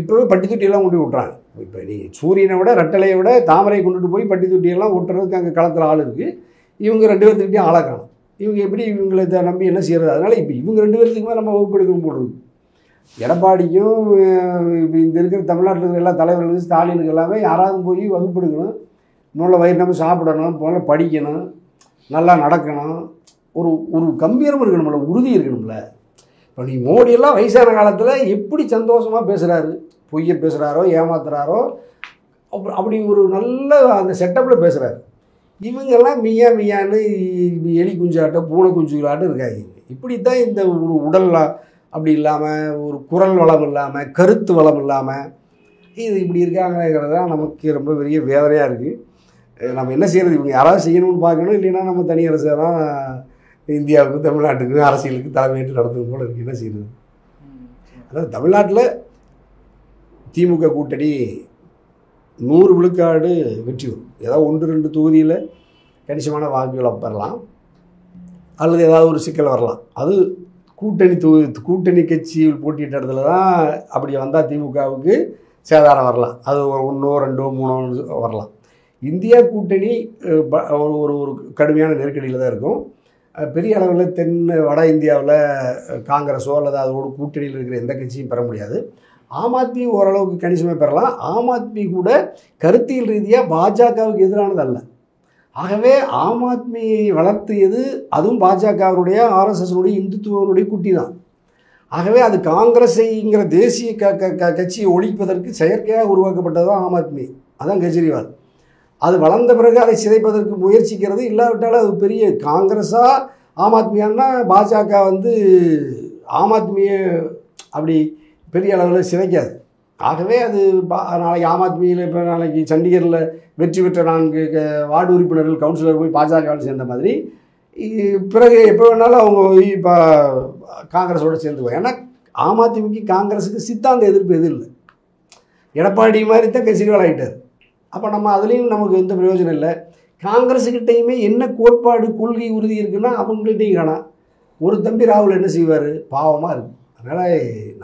இப்போவே பட்டி தொட்டியெல்லாம் கொண்டு விட்றாங்க. இப்போ நீ சூரியனை விட ரெட்டலையை விட தாமரை கொண்டுட்டு போய் பட்டி தொட்டியெல்லாம் ஓட்டுறதுக்கு அங்கே களத்தில் ஆள் இருக்குது. இவங்க 2 பேர்த்துக்கிட்டையும் ஆளாக காணும். இவங்க எப்படி இவங்களை நம்பி என்ன செய்கிறது? அதனால் இப்போ இவங்க 2 பேர்த்துக்குமே நம்ம வகுப்பு எடுக்கணும் போடுறது. எடப்பாடிக்கும் இப்போ இந்த இருக்கிற தமிழ்நாட்டில் இருக்கிற எல்லா தலைவர்களுக்கும் ஸ்டாலினுக்கு எல்லாமே யாராவது போய் வகுப்பு எடுக்கணும். முதல்ல வயிறு நம்ம சாப்பிடணும், முதல்ல படிக்கணும், நல்லா நடக்கணும், ஒரு கம்பீரம் இருக்கணும்ல, உறுதி இருக்கணும்ல. இப்போ நீ மோடியெல்லாம் வயசான காலத்தில் எப்படி சந்தோஷமாக பேசுகிறாரு, பொய்யை பேசுகிறாரோ ஏமாத்துறாரோ அப்படி ஒரு நல்ல அந்த செட்டப்பில் பேசுகிறாரு. இவங்கெல்லாம் மியான்னு எலி குஞ்சாட்டம் பூனை குஞ்சுகளாட்டம் இருக்காங்க. இப்படித்தான் இந்த ஒரு உடல் அப்படி இல்லாமல், ஒரு குரல் வளம் இல்லாமல், கருத்து வளம் இல்லாமல் இது இப்படி இருக்காங்கிறது தான் நமக்கு ரொம்ப பெரிய வேதனையாக இருக்குது. நம்ம என்ன செய்கிறது? இவங்க யாராவது செய்யணும்னு பார்க்கணும், இல்லைன்னா நம்ம தனியரசை தான் இந்தியாவுக்கு தமிழ்நாட்டுக்கு அரசியலுக்கு தலைமையேற்று நடந்தது போல இருக்கு. என்ன செய்யுது? அதாவது தமிழ்நாட்டில் திமுக கூட்டணி 100 விழுக்காடு வெற்றி வரும். ஏதாவது 1-2 தொகுதியில் கணிசமான வாக்குகளை பெறலாம், அல்லது ஏதாவது ஒரு சிக்கல் வரலாம். அது கூட்டணி கட்சியில் போட்டியிட்ட இடத்துல தான் அப்படி வந்தால் திமுகவுக்கு சேதாரம் வரலாம். அது 1, 2, 3 வரலாம். இந்தியா கூட்டணி ஒரு கடுமையான நெருக்கடியில் தான் இருக்கும். பெரிய அளவில் வட இந்தியாவில் காங்கிரஸோ அல்லது அதோட கூட்டணியில் இருக்கிற எந்த கட்சியும் பெற முடியாது. ஆம் ஆத்மி ஓரளவுக்கு கணிசமாக பெறலாம். ஆம் ஆத்மி கூட கருத்தியல் ரீதியாக பாஜகவுக்கு எதிரானது அல்ல. ஆகவே ஆம் ஆத்மியை வளர்த்தியது அதுவும் பாஜகவினுடைய ஆர்எஸ்எஸ்னுடைய இந்துத்துவனுடைய குட்டி தான். ஆகவே அது காங்கிரஸைங்கிற தேசிய கட்சியை ஒழிப்பதற்கு செயற்கையாக உருவாக்கப்பட்டது தான் ஆம் ஆத்மி. அதான் கெஜ்ரிவால். அது வளர்ந்த பிறகு அதை சிதைப்பதற்கு முயற்சிக்கிறது. இல்லாவிட்டாலும் அது பெரிய காங்கிரஸாக ஆம் ஆத்மியானா பாஜக ஆம் ஆத்மியை அப்படி பெரிய அளவில் சிதைக்காது. ஆகவே அது நாளைக்கு ஆம் ஆத்மியில் இப்போ நாளைக்கு சண்டிகரில் வெற்றி பெற்ற 4 வார்டு உறுப்பினர்கள் கவுன்சிலர் போய் பாஜகவில் சேர்ந்த மாதிரி பிறகு எப்போ வேணாலும் அவங்க இப்போ காங்கிரஸோடு சேர்ந்துக்குவோம். ஏன்னா ஆம் ஆத்மிக்கு காங்கிரஸுக்கு சித்தாந்த எதிர்ப்பு எதுவும் இல்லை. எடப்பாடி மாதிரி தான் கெஜ்ரிவால் ஆகிட்டார். அப்போ நம்ம அதுலேயும் நமக்கு எந்த பிரயோஜனம் இல்லை. காங்கிரஸுக்கிட்டையுமே என்ன கோட்பாடு கொள்கை உறுதி இருக்குன்னா அவங்கள்ட்டையும் காணா. ஒரு தம்பி ராகுல் என்ன செய்வார்? பாவமாக இருக்குது. அதனால்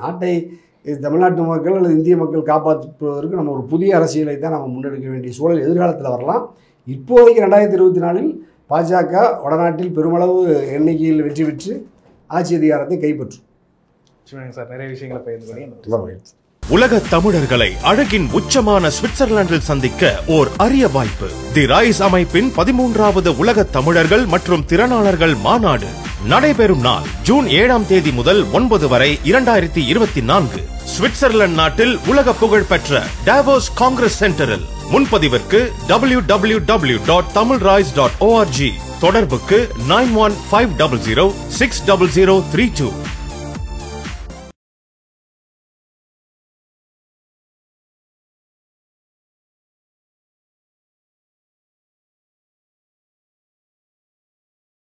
நாட்டை தமிழ்நாட்டு மக்கள் அல்லது இந்திய மக்கள் காப்பாற்றுவதற்கு நம்ம ஒரு புதிய அரசியலை தான் நம்ம முன்னெடுக்க வேண்டிய சூழல் எதிர்காலத்தில் வரலாம். இப்போதைக்கு 2024 பாஜக வடநாட்டில் பெருமளவு எண்ணிக்கையில் வெற்றி பெற்று ஆட்சி அதிகாரத்தை கைப்பற்றும். சார், நிறைய விஷயங்களை பகிர்ந்து உலக தமிழர்களை அழகின் உச்சமான சுவிட்சர்லாந்தில் சந்திக்க ஓர் அரிய வாய்ப்பு. தி ரைஸ் அமைப்பின் 13வது உலக தமிழர்கள் மற்றும் திறனாளர்கள் மாநாடு நடைபெறும் நாள் ஜூன் 7ஆம் தேதி முதல் 9 வரை 2024 சுவிட்சர்லாந்து நாட்டில் உலக புகழ் பெற்ற டாவோஸ் காங்கிரஸ் சென்டரில். முன்பதிவிற்கு www.tamilrise.org. தொடர்புக்கு 9150060032.